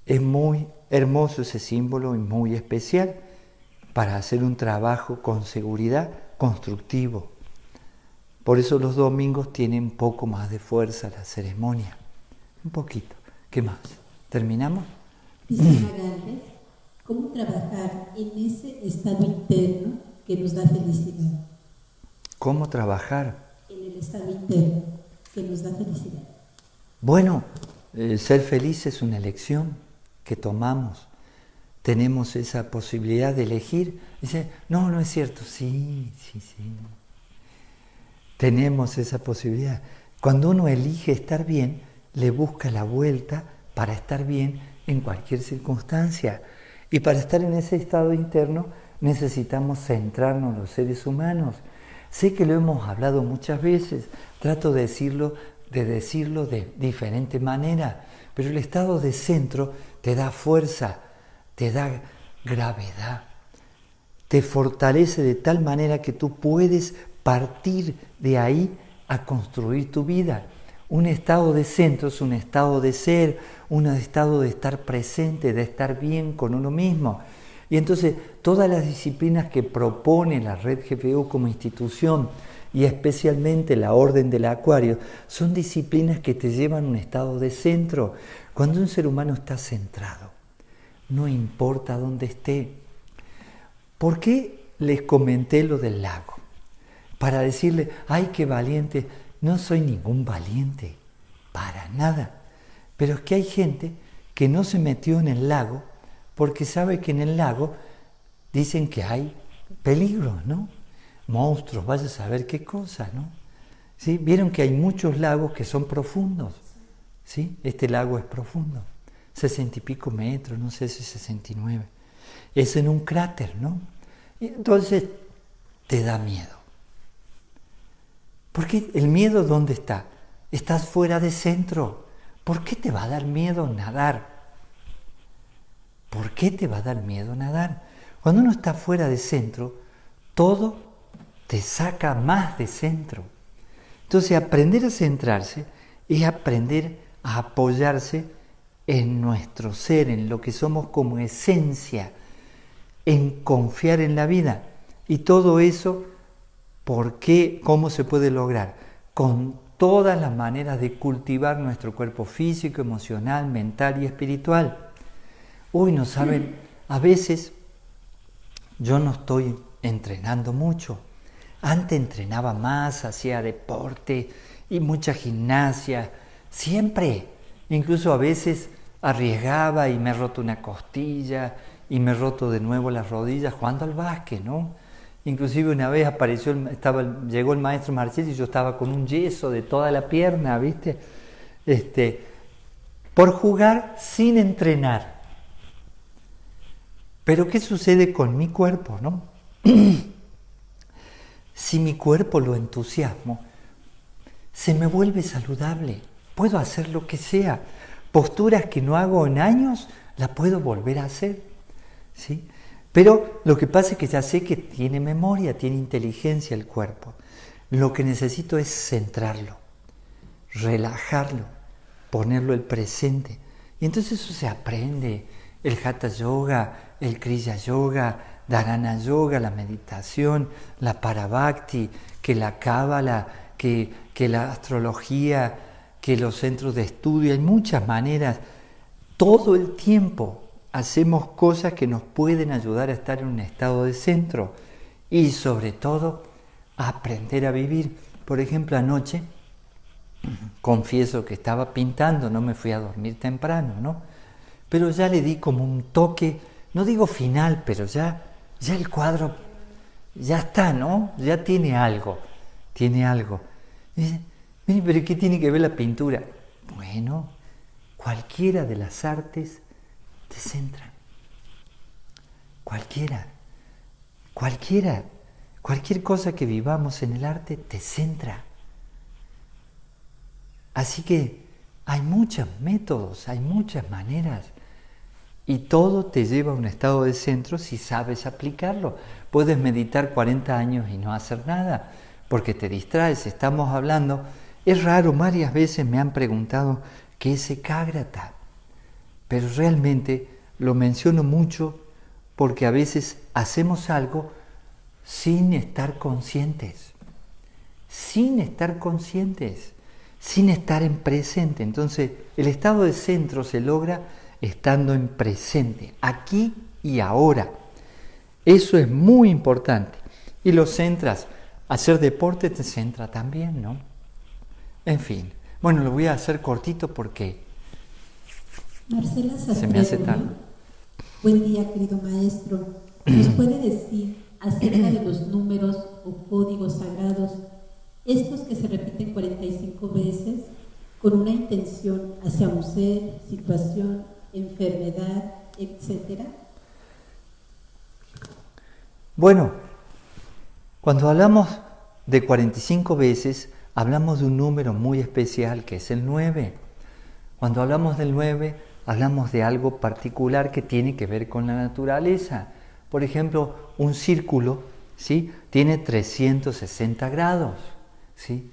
Es muy hermoso ese símbolo y muy especial para hacer un trabajo con seguridad constructivo. Por eso los domingos tienen un poco más de fuerza la ceremonia. Un poquito. ¿Qué más? ¿Terminamos? Dice Magaldes, ¿cómo trabajar en ese estado interno que nos da felicidad? ¿Cómo trabajar? En el estado interno que nos da felicidad. Bueno, ser feliz es una elección que tomamos. Tenemos esa posibilidad de elegir. Dice, no, no es cierto. Sí. Tenemos esa posibilidad. Cuando uno elige estar bien, le busca la vuelta para estar bien en cualquier circunstancia. Y para estar en ese estado interno necesitamos centrarnos los seres humanos. Sé que lo hemos hablado muchas veces, trato de decirlo de diferente manera, pero el estado de centro te da fuerza, te da gravedad, te fortalece de tal manera que tú puedes partir de ahí a construir tu vida. Un estado de centro es un estado de ser, un estado de estar presente, de estar bien con uno mismo. Y entonces todas las disciplinas que propone la Red GPU como institución y especialmente la Orden del Acuario son disciplinas que te llevan a un estado de centro. Cuando un ser humano está centrado, no importa dónde esté. ¿Por qué les comenté lo del lago? Para decirle, ¡ay, qué valiente! No soy ningún valiente, para nada. Pero es que hay gente que no se metió en el lago porque sabe que en el lago dicen que hay peligros, ¿no? Monstruos, vaya a saber qué cosas, ¿no? ¿Sí? Vieron que hay muchos lagos que son profundos, ¿sí? Este lago es profundo, 60 y pico metros, no sé si 69. Es en un cráter, ¿no? Y entonces te da miedo. ¿Por qué? ¿El miedo dónde está? Estás fuera de centro. ¿Por qué te va a dar miedo nadar? ¿Por qué te va a dar miedo nadar? Cuando uno está fuera de centro, todo te saca más de centro. Entonces, aprender a centrarse es aprender a apoyarse en nuestro ser, en lo que somos como esencia, en confiar en la vida. Y todo eso, ¿por qué? ¿Cómo se puede lograr? Con todas las maneras de cultivar nuestro cuerpo físico, emocional, mental y espiritual. Uy, no saben, a veces yo no estoy entrenando mucho. Antes entrenaba más, hacía deporte y mucha gimnasia, siempre. Incluso a veces arriesgaba y me he roto una costilla y me he roto de nuevo las rodillas jugando al básquet, ¿no? Inclusive una vez llegó el maestro Marchesi y yo estaba con un yeso de toda la pierna, ¿viste? Por jugar sin entrenar. Pero ¿qué sucede con mi cuerpo, no? Si mi cuerpo lo entusiasmo, se me vuelve saludable. Puedo hacer lo que sea. Posturas que no hago en años, las puedo volver a hacer, ¿sí? Pero lo que pasa es que ya sé que tiene memoria, tiene inteligencia el cuerpo. Lo que necesito es centrarlo, relajarlo, ponerlo el presente. Y entonces eso se aprende. El Hatha Yoga, el Kriya Yoga, Dharana Yoga, la meditación, la Parabhakti, que la Cábala, que la astrología, que los centros de estudio. Hay muchas maneras. Todo el tiempo hacemos cosas que nos pueden ayudar a estar en un estado de centro y sobre todo a aprender a vivir. Por ejemplo, anoche, confieso que estaba pintando, no me fui a dormir temprano, ¿no? Pero ya le di como un toque, no digo final, pero ya el cuadro ya está, ¿no? Ya tiene algo. Y dice, pero ¿qué tiene que ver la pintura? Bueno, cualquiera de las artes te centran. Cualquier cosa que vivamos en el arte te centra. Así que hay muchos métodos, hay muchas maneras. Y todo te lleva a un estado de centro si sabes aplicarlo. Puedes meditar 40 años y no hacer nada, porque te distraes. Estamos hablando, es raro, varias veces me han preguntado qué es Ekagrata, pero realmente lo menciono mucho porque a veces hacemos algo sin estar conscientes. sin estar conscientes, sin estar en presente. Entonces, el estado de centro se logra estando en presente, aquí y ahora. Eso es muy importante. Y lo centras. Hacer deporte te centra también, ¿no? En fin. Bueno, lo voy a hacer cortito porque Marcela se me hace tarde. Buen día, querido maestro. ¿Nos puede decir acerca de los números o códigos sagrados, estos que se repiten 45 veces, con una intención hacia un ser, situación, enfermedad, etcétera? Bueno, cuando hablamos de 45 veces, hablamos de un número muy especial que es el 9. Cuando hablamos del 9, hablamos de algo particular que tiene que ver con la naturaleza. Por ejemplo, un círculo, ¿sí?, tiene 360 grados. ¿Sí?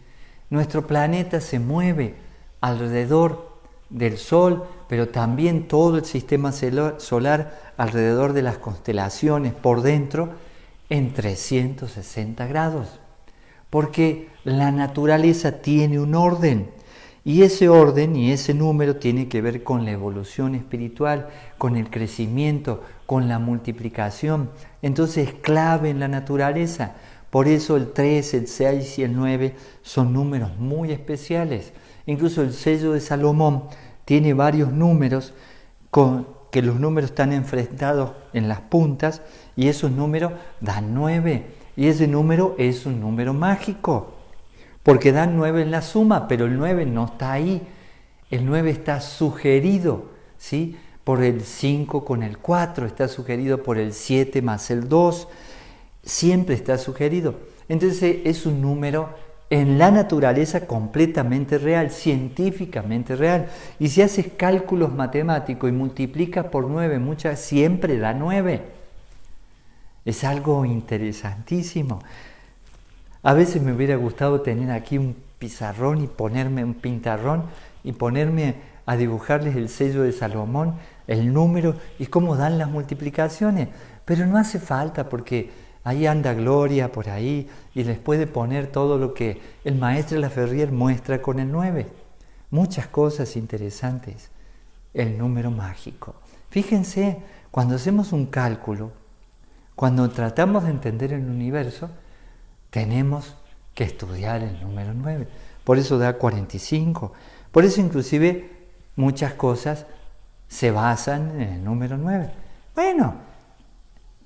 Nuestro planeta se mueve alrededor del Sol, pero también todo el sistema solar alrededor de las constelaciones por dentro en 360 grados. Porque la naturaleza tiene un orden. Y ese orden y ese número tiene que ver con la evolución espiritual, con el crecimiento, con la multiplicación. Entonces es clave en la naturaleza. Por eso el 3, el 6 y el 9 son números muy especiales. Incluso el sello de Salomón tiene varios números, que los números están enfrentados en las puntas y esos números dan 9. Y ese número es un número mágico. Porque dan 9 en la suma, pero el 9 no está ahí. El 9 está sugerido, ¿sí?, por el 5 con el 4, está sugerido por el 7 más el 2, siempre está sugerido. Entonces es un número en la naturaleza completamente real, científicamente real. Y si haces cálculos matemáticos y multiplicas por 9, siempre da 9. Es algo interesantísimo. A veces me hubiera gustado tener aquí un pizarrón y ponerme un pintarrón y ponerme a dibujarles el sello de Salomón, el número y cómo dan las multiplicaciones. Pero no hace falta porque ahí anda Gloria por ahí y les puede poner todo lo que el maestro Laferrier muestra con el 9. Muchas cosas interesantes. El número mágico. Fíjense, cuando hacemos un cálculo, cuando tratamos de entender el universo, tenemos que estudiar el número 9. Por eso da 45. Por eso inclusive muchas cosas se basan en el número 9. Bueno,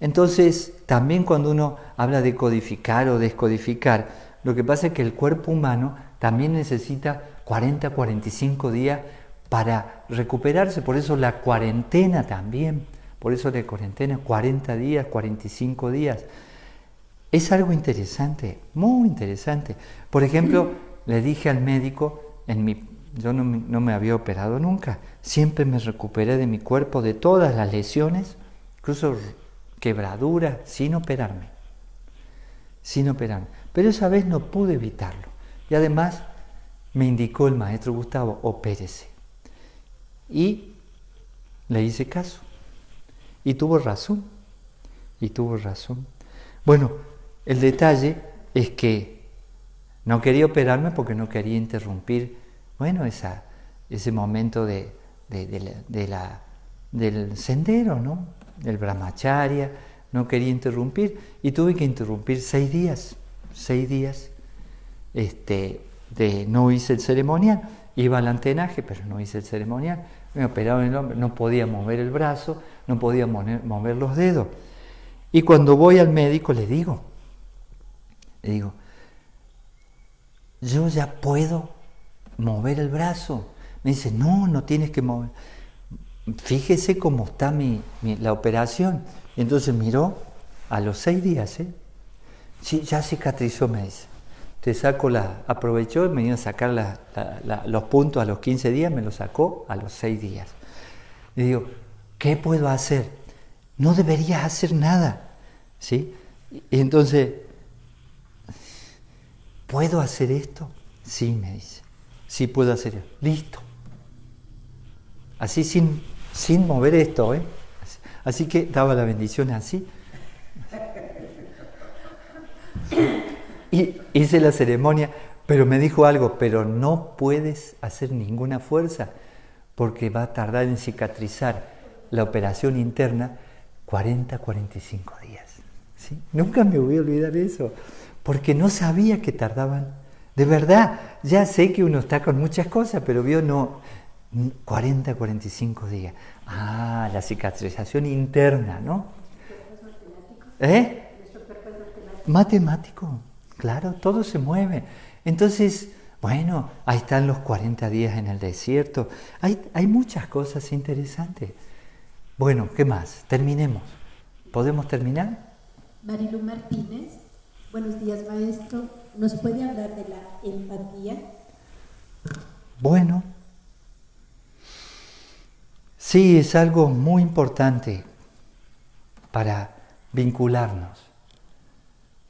entonces también cuando uno habla de codificar o descodificar, lo que pasa es que el cuerpo humano también necesita 40-45 días para recuperarse. Por eso la cuarentena también. Por eso la cuarentena, 40 días, 45 días. Es algo interesante, muy interesante. Por ejemplo, le dije al médico, yo no me había operado nunca, siempre me recuperé de mi cuerpo, de todas las lesiones, incluso quebraduras, sin operarme. Pero esa vez no pude evitarlo. Y además me indicó el maestro Gustavo, opérese. Y le hice caso. Y tuvo razón. Bueno, el detalle es que no quería operarme porque no quería interrumpir, bueno, ese momento del sendero, ¿no?, del brahmacharya, no quería interrumpir y tuve que interrumpir 6 días. No hice el ceremonial, iba al antenaje, pero no hice el ceremonial, me operaron el hombro, no podía mover el brazo, no podía mover los dedos. Y cuando voy al médico le digo, yo ya puedo mover el brazo. Me dice, no tienes que mover. Fíjese cómo está la operación. Y entonces miró a los 6 días, sí, ya cicatrizó, me dice. Aprovechó, me iba a sacar los puntos a los 15 días, me los sacó a los 6 días. Le digo, ¿qué puedo hacer? No deberías hacer nada, ¿sí? Y entonces, ¿puedo hacer esto? Sí, me dice. Sí puedo hacer esto. Listo. Así sin mover esto, Así que daba la bendición así. Y hice la ceremonia, pero me dijo algo, pero no puedes hacer ninguna fuerza, porque va a tardar en cicatrizar la operación interna 45 días. ¿Sí? Nunca me voy a olvidar eso, porque no sabía que tardaban. De verdad, ya sé que uno está con muchas cosas, pero vio, no, 45 días. Ah, la cicatrización interna, ¿no? ¿Eh? Matemático, claro, todo se mueve. Entonces, bueno, ahí están los 40 días en el desierto. Hay muchas cosas interesantes. Bueno, ¿qué más? Terminemos. ¿Podemos terminar? Marilu Martínez, buenos días, maestro. ¿Nos puede hablar de la empatía? Bueno, sí, es algo muy importante para vincularnos.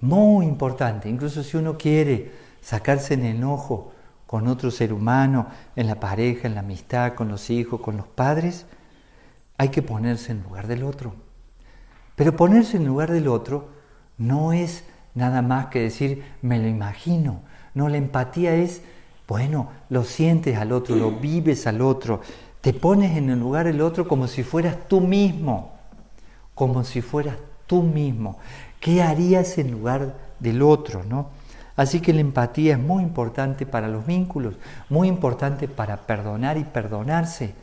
Muy importante. Incluso si uno quiere sacarse el enojo con otro ser humano, en la pareja, en la amistad, con los hijos, con los padres, hay que ponerse en lugar del otro. Pero ponerse en lugar del otro no es nada más que decir, me lo imagino. No, la empatía es, bueno, lo sientes al otro, lo vives al otro, te pones en el lugar del otro como si fueras tú mismo, como si fueras tú mismo. ¿Qué harías en lugar del otro, no? Así que la empatía es muy importante para los vínculos, muy importante para perdonar y perdonarse,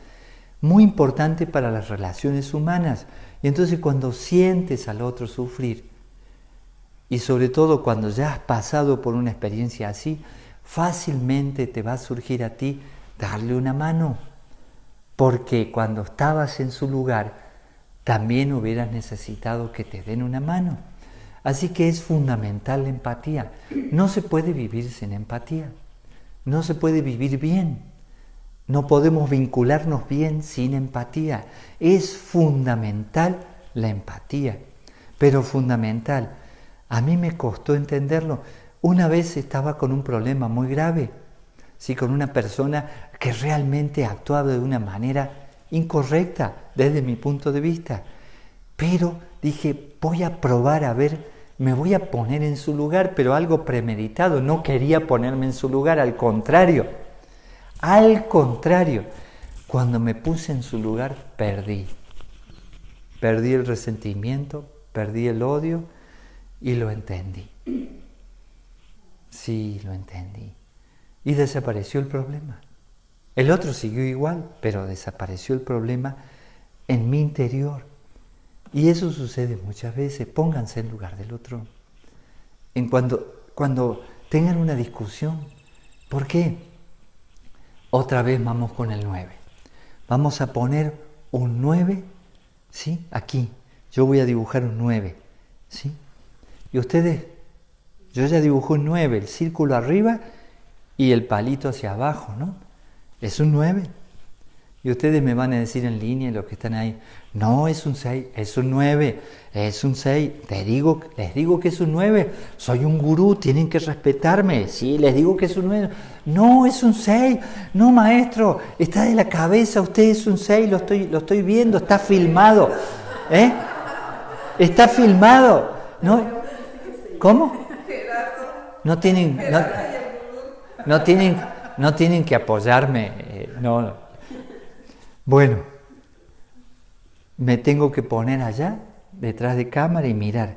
muy importante para las relaciones humanas. Y entonces cuando sientes al otro sufrir, y sobre todo cuando ya has pasado por una experiencia así, fácilmente te va a surgir a ti darle una mano, porque cuando estabas en su lugar, también hubieras necesitado que te den una mano. Así que es fundamental la empatía. No se puede vivir sin empatía. No se puede vivir bien. No podemos vincularnos bien sin empatía. Es fundamental la empatía, pero fundamental. A mí me costó entenderlo. Una vez estaba con un problema muy grave, ¿sí? Con una persona que realmente actuaba de una manera incorrecta desde mi punto de vista. Pero dije, voy a probar a ver, me voy a poner en su lugar, pero algo premeditado. No quería ponerme en su lugar, al contrario. Al contrario, cuando me puse en su lugar, perdí. Perdí el resentimiento, perdí el odio y lo entendí. Sí, lo entendí. Y desapareció el problema. El otro siguió igual, pero desapareció el problema en mi interior. Y eso sucede muchas veces. Pónganse en lugar del otro. Cuando tengan una discusión, ¿por qué? Otra vez vamos con el 9. Vamos a poner un 9, ¿sí? Aquí. Yo voy a dibujar un 9, ¿sí? Y ustedes, yo ya dibujé un 9, el círculo arriba y el palito hacia abajo, ¿no? Es un 9. Y ustedes me van a decir en línea, los que están ahí, no es un 6, es un 9, es un 6. Les digo que es un 9, soy un gurú, tienen que respetarme. Sí, les digo que es un 9. No, es un 6. No, maestro, está de la cabeza, usted es un 6, lo estoy viendo, está filmado. ¿Eh? Está filmado. ¿No? ¿Cómo? No tienen que apoyarme. No. Bueno, me tengo que poner allá, detrás de cámara y mirar.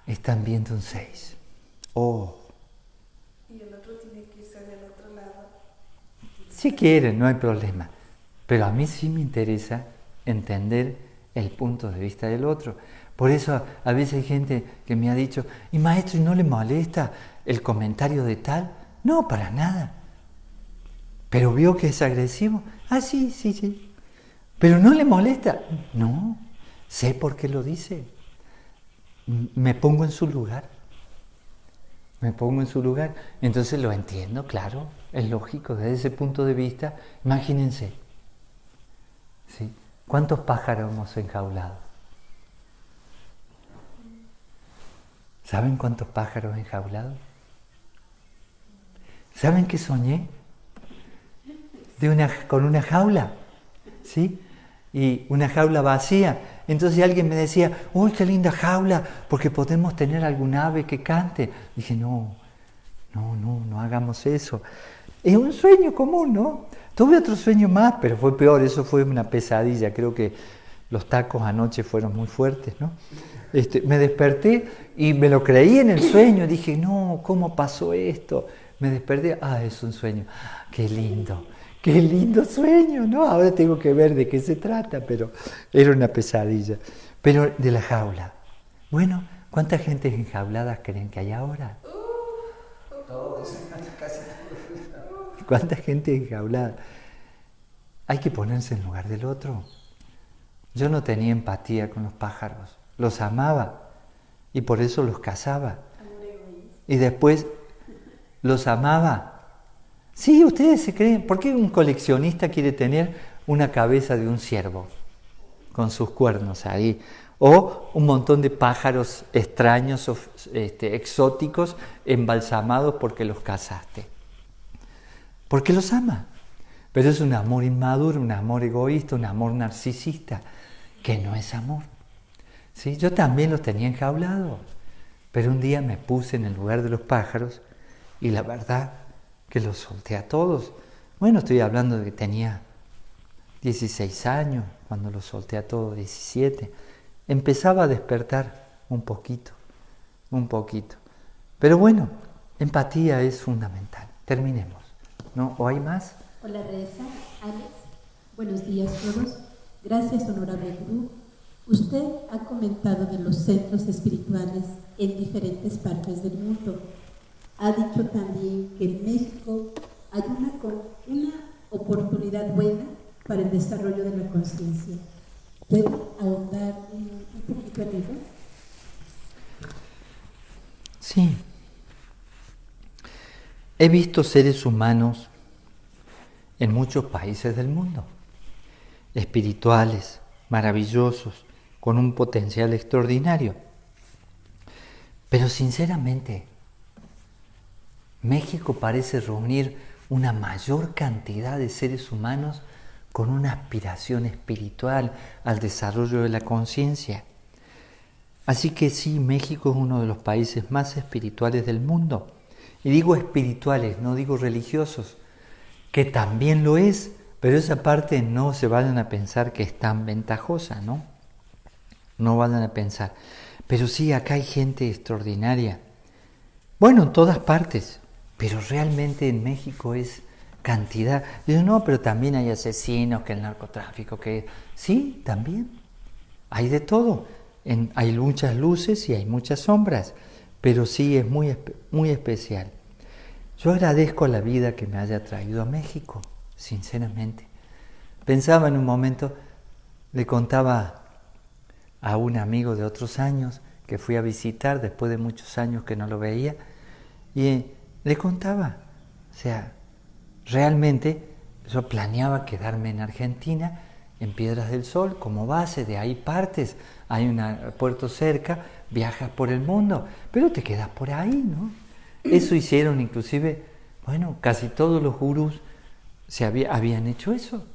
Están viendo un 6. Oh. Y el otro tiene que irse del otro lado. Si quieren, no hay problema. Pero a mí sí me interesa entender el punto de vista del otro. Por eso a veces hay gente que me ha dicho, y maestro, ¿y no le molesta el comentario de tal? No, para nada. ¿Pero vio que es agresivo? Ah, sí. ¿Pero no le molesta? No, sé por qué lo dice. Me pongo en su lugar. Entonces lo entiendo, claro, es lógico. Desde ese punto de vista, imagínense, ¿sí? ¿Cuántos pájaros hemos enjaulado? ¿Saben cuántos pájaros enjaulados? ¿Saben qué soñé? Con una jaula, ¿sí? Y una jaula vacía, Entonces alguien me decía, ¡uy, qué linda jaula! Porque podemos tener algún ave que cante. Dije, no hagamos eso. Es un sueño común, ¿no? Tuve otro sueño más, pero fue peor, eso fue una pesadilla. Creo que los tacos anoche fueron muy fuertes, ¿no? Me desperté y me lo creí en el sueño. Dije, no, ¿cómo pasó esto? Me desperté, es un sueño. Qué lindo sueño, ¿no? Ahora tengo que ver de qué se trata, pero era una pesadilla. Pero de la jaula. Bueno, ¿cuánta gente enjaulada creen que hay ahora? Todos, casi. ¿Cuánta gente enjaulada? Hay que ponerse en lugar del otro. Yo no tenía empatía con los pájaros, los amaba y por eso los cazaba. Y después los amaba. Sí, ustedes se creen, ¿por qué un coleccionista quiere tener una cabeza de un ciervo con sus cuernos ahí? O un montón de pájaros extraños, exóticos, embalsamados porque los cazaste. Porque los ama. Pero es un amor inmaduro, un amor egoísta, un amor narcisista, que no es amor. ¿Sí? Yo también los tenía enjaulados, pero un día me puse en el lugar de los pájaros y la verdad que los solté a todos. Bueno, estoy hablando de que tenía 16 años, cuando los solté a todos, 17. Empezaba a despertar un poquito. Pero bueno, empatía es fundamental. Terminemos, ¿no? ¿O hay más? Hola Reza, Alex, buenos días a todos. Gracias, honorable Gurú. Usted ha comentado de los centros espirituales en diferentes partes del mundo. Ha dicho también que en México hay una oportunidad buena para el desarrollo de la conciencia. ¿Puede ahondar un poquito en ello? Sí. He visto seres humanos en muchos países del mundo, espirituales, maravillosos, con un potencial extraordinario. Pero sinceramente, México parece reunir una mayor cantidad de seres humanos con una aspiración espiritual al desarrollo de la conciencia. Así que sí, México es uno de los países más espirituales del mundo. Y digo espirituales, no digo religiosos, que también lo es, pero esa parte no se vayan a pensar que es tan ventajosa, ¿no? No vayan a pensar. Pero sí, acá hay gente extraordinaria. Bueno, en todas partes, pero realmente en México es cantidad. Digo, no, pero también hay asesinos, que el narcotráfico, que... Sí, también. Hay de todo. Hay muchas luces y hay muchas sombras, pero sí es muy especial. Yo agradezco a la vida que me haya traído a México, sinceramente. Pensaba en un momento, le contaba a un amigo de otros años que fui a visitar después de muchos años que no lo veía, y le contaba, o sea, realmente yo planeaba quedarme en Argentina, en Piedras del Sol, como base, de ahí partes, hay un puerto cerca, viajas por el mundo, pero te quedas por ahí, ¿no? Eso hicieron inclusive, bueno, casi todos los gurús habían hecho eso,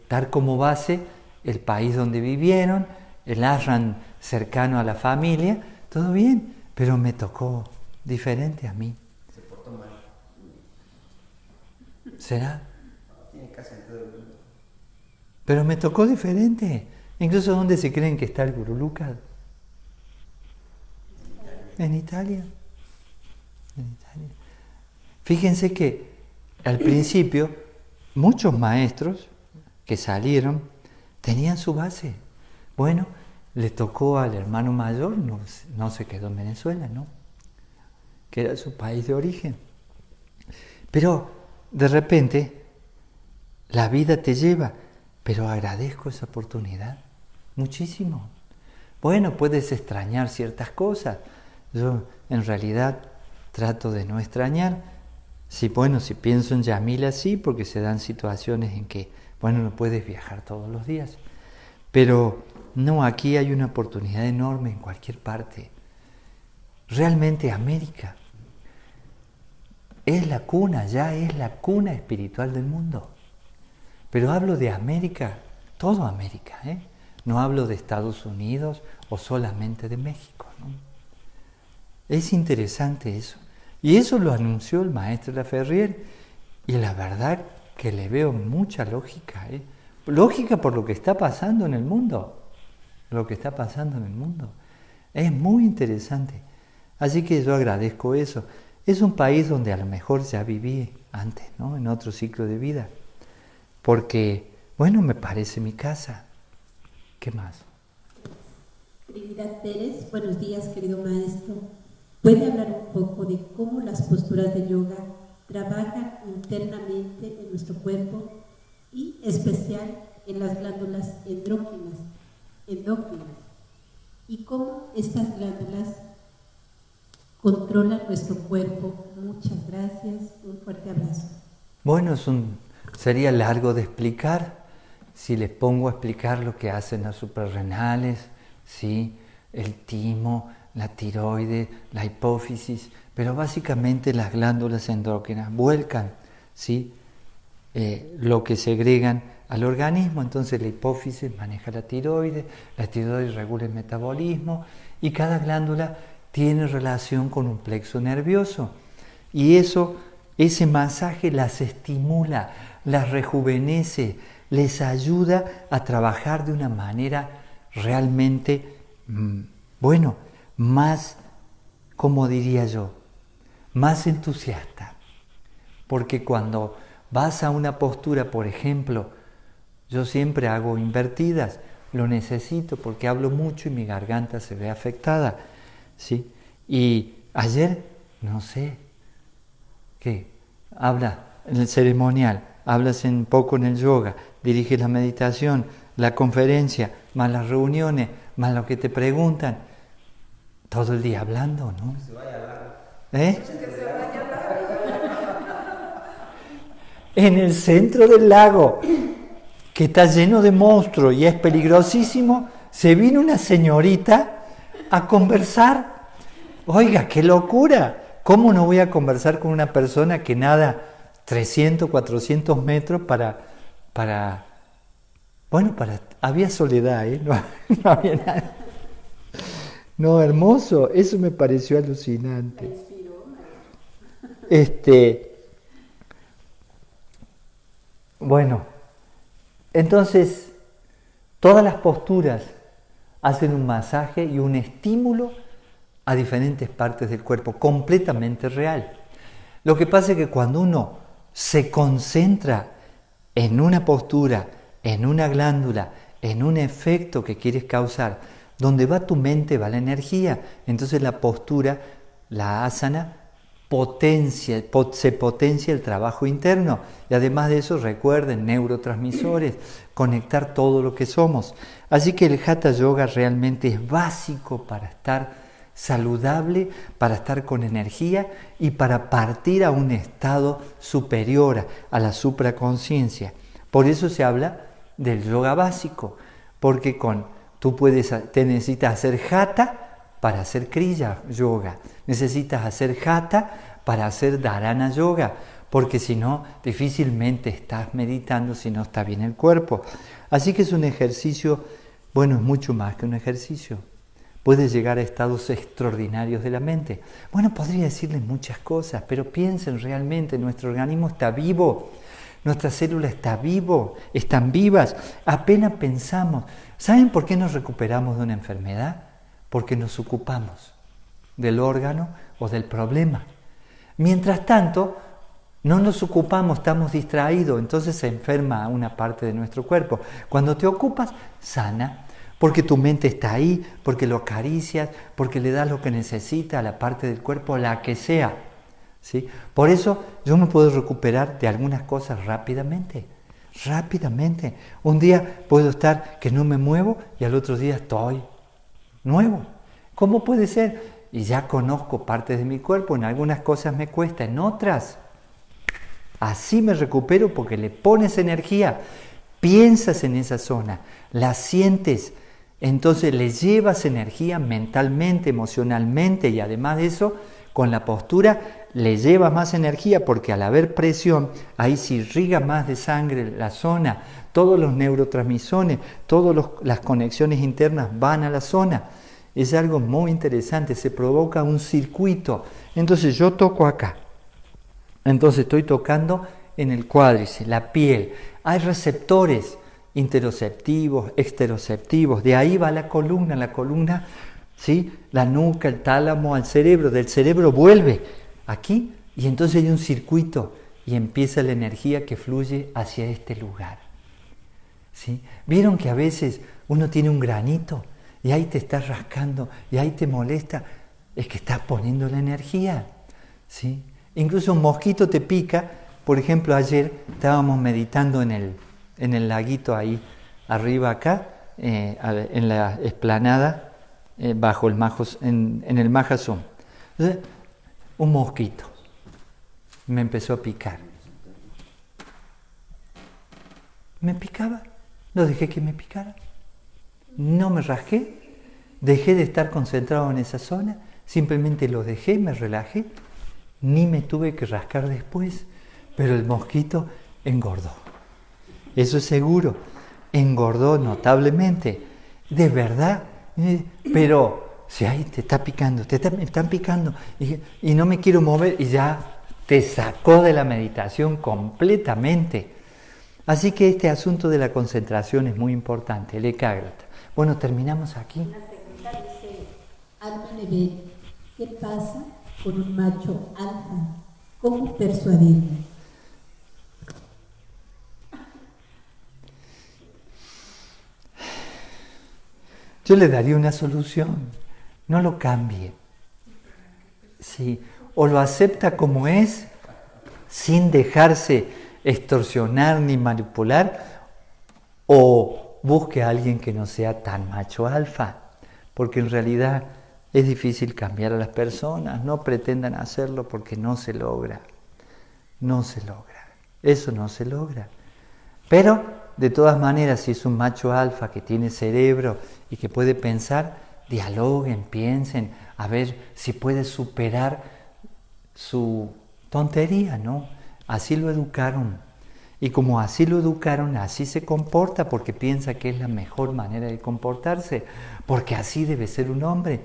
dar como base el país donde vivieron, el ashram cercano a la familia, todo bien, pero me tocó diferente a mí. Se portó mal. ¿Será? Tiene casa en todo el mundo. Pero me tocó diferente. Incluso, ¿dónde se creen que está el Gurú Lucas? En Italia. Fíjense que al principio muchos maestros que salieron tenían su base. Bueno, le tocó al hermano mayor, no se quedó en Venezuela, ¿no? Que era su país de origen. Pero de repente la vida te lleva, pero agradezco esa oportunidad muchísimo. Bueno, puedes extrañar ciertas cosas. Yo en realidad trato de no extrañar. Si pienso en Yamila, sí, porque se dan situaciones en que, no puedes viajar todos los días. Pero no, aquí hay una oportunidad enorme en cualquier parte. Realmente América es la cuna, ya es la cuna espiritual del mundo. Pero hablo de América, todo América, no hablo de Estados Unidos o solamente de México, ¿no? Es interesante eso. Y eso lo anunció el maestro Laferrière, y la verdad que le veo mucha lógica, ¿eh? Lógica por lo que está pasando en el mundo. Lo que está pasando en el mundo. Es muy interesante. Así que yo agradezco eso. Es un país donde a lo mejor ya viví antes, ¿no? En otro ciclo de vida. Porque, bueno, me parece mi casa. ¿Qué más? Trinidad Pérez, buenos días, querido maestro. ¿Puede hablar un poco de cómo las posturas de yoga trabajan internamente en nuestro cuerpo y especial en las glándulas endócrinas? Y cómo estas glándulas controlan nuestro cuerpo? Muchas gracias, un fuerte abrazo. Bueno, sería largo de explicar. Si les pongo a explicar lo que hacen las suprarrenales, ¿sí? El timo, la tiroides, la hipófisis, pero básicamente las glándulas endócrinas vuelcan, ¿sí? Lo que segregan al organismo. Entonces la hipófisis maneja la tiroides regula el metabolismo, y cada glándula tiene relación con un plexo nervioso, y ese masaje las estimula, las rejuvenece, les ayuda a trabajar de una manera realmente, más, como diría yo, más entusiasta. Porque cuando vas a una postura, por ejemplo, yo siempre hago invertidas, lo necesito porque hablo mucho y mi garganta se ve afectada, ¿sí? Y ayer, no sé, ¿qué? Habla en el ceremonial, hablas un poco en el yoga, diriges la meditación, la conferencia, más las reuniones, más lo que te preguntan, todo el día hablando, ¿no? Que se vaya a hablar. ¿Eh? Que se vaya a hablar. En el centro del lago, que está lleno de monstruos y es peligrosísimo, se vino una señorita a conversar. Oiga, qué locura. ¿Cómo no voy a conversar con una persona que nada 300, 400 metros había soledad, ¿eh? No había nada. No, hermoso, eso me pareció alucinante. Bueno, entonces, todas las posturas hacen un masaje y un estímulo a diferentes partes del cuerpo, completamente real. Lo que pasa es que cuando uno se concentra en una postura, en una glándula, en un efecto que quieres causar, donde va tu mente va la energía. Entonces la postura, la asana, se potencia el trabajo interno. Y además de eso, recuerden, neurotransmisores, conectar todo lo que somos. Así que el Hatha Yoga realmente es básico para estar saludable, para estar con energía y para partir a un estado superior, a la supraconciencia. Por eso se habla del yoga básico, porque te necesitas hacer Hatha para hacer Kriya Yoga, necesitas hacer Hatha para hacer Dharana Yoga, porque si no, difícilmente estás meditando si no está bien el cuerpo. Así que es un ejercicio, es mucho más que un ejercicio. Puedes llegar a estados extraordinarios de la mente. Podría decirles muchas cosas, pero piensen realmente, nuestro organismo está vivo, nuestra célula está vivo, están vivas, apenas pensamos. ¿Saben por qué nos recuperamos de una enfermedad? Porque nos ocupamos del órgano o del problema. Mientras tanto, no nos ocupamos, estamos distraídos, entonces se enferma una parte de nuestro cuerpo. Cuando te ocupas, sana, porque tu mente está ahí, porque lo acaricias, porque le das lo que necesita a la parte del cuerpo, la que sea, ¿sí? Por eso yo me puedo recuperar de algunas cosas rápidamente. Un día puedo estar que no me muevo y al otro día estoy nuevo. ¿Cómo puede ser? Y ya conozco partes de mi cuerpo, en algunas cosas me cuesta, en otras así me recupero porque le pones energía, piensas en esa zona, la sientes, entonces le llevas energía mentalmente, emocionalmente, y además de eso, con la postura le lleva más energía porque al haber presión, ahí se irriga más de sangre la zona, todos los neurotransmisores, todas las conexiones internas van a la zona. Es algo muy interesante, se provoca un circuito. Entonces yo toco acá, entonces estoy tocando en el cuádriceps, la piel. Hay receptores interoceptivos, exteroceptivos, de ahí va la columna, ¿sí? La nuca, el tálamo al cerebro, del cerebro vuelve aquí y entonces hay un circuito y empieza la energía que fluye hacia este lugar. ¿Sí? ¿Vieron que a veces uno tiene un granito y ahí te estás rascando y ahí te molesta? Es que estás poniendo la energía. ¿Sí? Incluso un mosquito te pica. Por ejemplo, ayer estábamos meditando en el laguito ahí arriba acá, en la explanada, bajo el en el Mahazum. Entonces, un mosquito me empezó a picar. Me picaba, lo dejé que me picara. No me rasqué, dejé de estar concentrado en esa zona, simplemente lo dejé, me relajé, ni me tuve que rascar después, pero el mosquito engordó. Eso es seguro, engordó notablemente, de verdad, pero si ahí te está picando, me están picando y no me quiero mover y ya te sacó de la meditación completamente. Así que este asunto de la concentración es muy importante, el ekagrata. Bueno, terminamos aquí. La pregunta dice, Alma Nebet, ¿qué pasa con un macho alfa? ¿Cómo persuadirlo? Yo le daría una solución, no lo cambie. Sí, o lo acepta como es, sin dejarse extorsionar ni manipular, o busque a alguien que no sea tan macho alfa, porque en realidad es difícil cambiar a las personas, no pretendan hacerlo porque no se logra, eso no se logra. Pero, de todas maneras, si es un macho alfa que tiene cerebro y que puede pensar, dialoguen, piensen, a ver si puede superar su tontería, ¿no? Así lo educaron. Y como así lo educaron, así se comporta porque piensa que es la mejor manera de comportarse, porque así debe ser un hombre.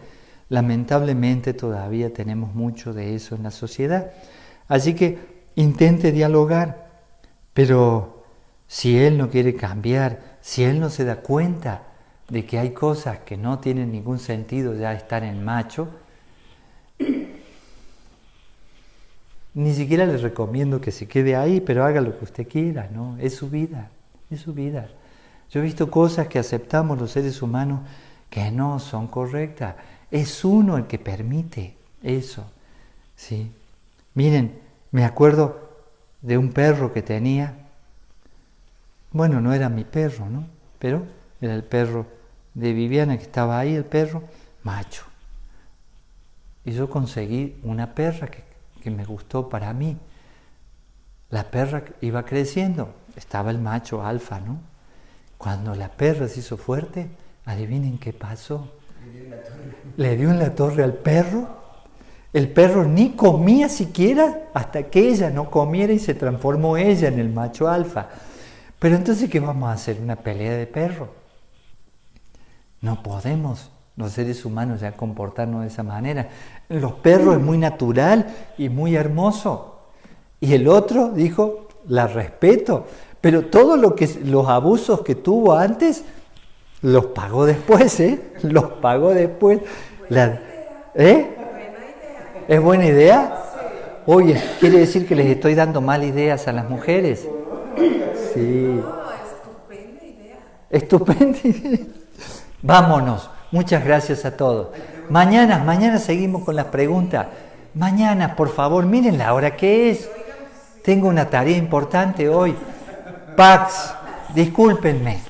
Lamentablemente todavía tenemos mucho de eso en la sociedad. Así que intente dialogar, pero si él no quiere cambiar, si él no se da cuenta de que hay cosas que no tienen ningún sentido ya estar en macho, ni siquiera les recomiendo que se quede ahí, pero haga lo que usted quiera, ¿no? Es su vida, es su vida. Yo he visto cosas que aceptamos los seres humanos que no son correctas. Es uno el que permite eso, ¿sí? Miren, me acuerdo de un perro que tenía. Bueno, no era mi perro, ¿no? Pero era el perro de Viviana que estaba ahí, el perro macho. Y yo conseguí una perra que me gustó para mí. La perra iba creciendo, estaba el macho alfa, ¿no? Cuando la perra se hizo fuerte, adivinen qué pasó. Le dio en la torre al perro. El perro ni comía siquiera hasta que ella no comiera y se transformó ella en el macho alfa. Pero entonces, ¿qué vamos a hacer? ¿Una pelea de perro? No podemos los seres humanos ya comportarnos de esa manera. Los perros es muy natural y muy hermoso. Y el otro dijo, la respeto, pero todos los abusos que tuvo antes, los pagó después, ¿eh? Los pagó después. ¿Es buena idea? Oye, ¿quiere decir que les estoy dando mal ideas a las mujeres? Sí. Estupenda idea. Estupenda idea. Vámonos. Muchas gracias a todos. Mañana seguimos con las preguntas. Mañana, por favor, miren la hora que es. Tengo una tarea importante hoy. Pax, discúlpenme.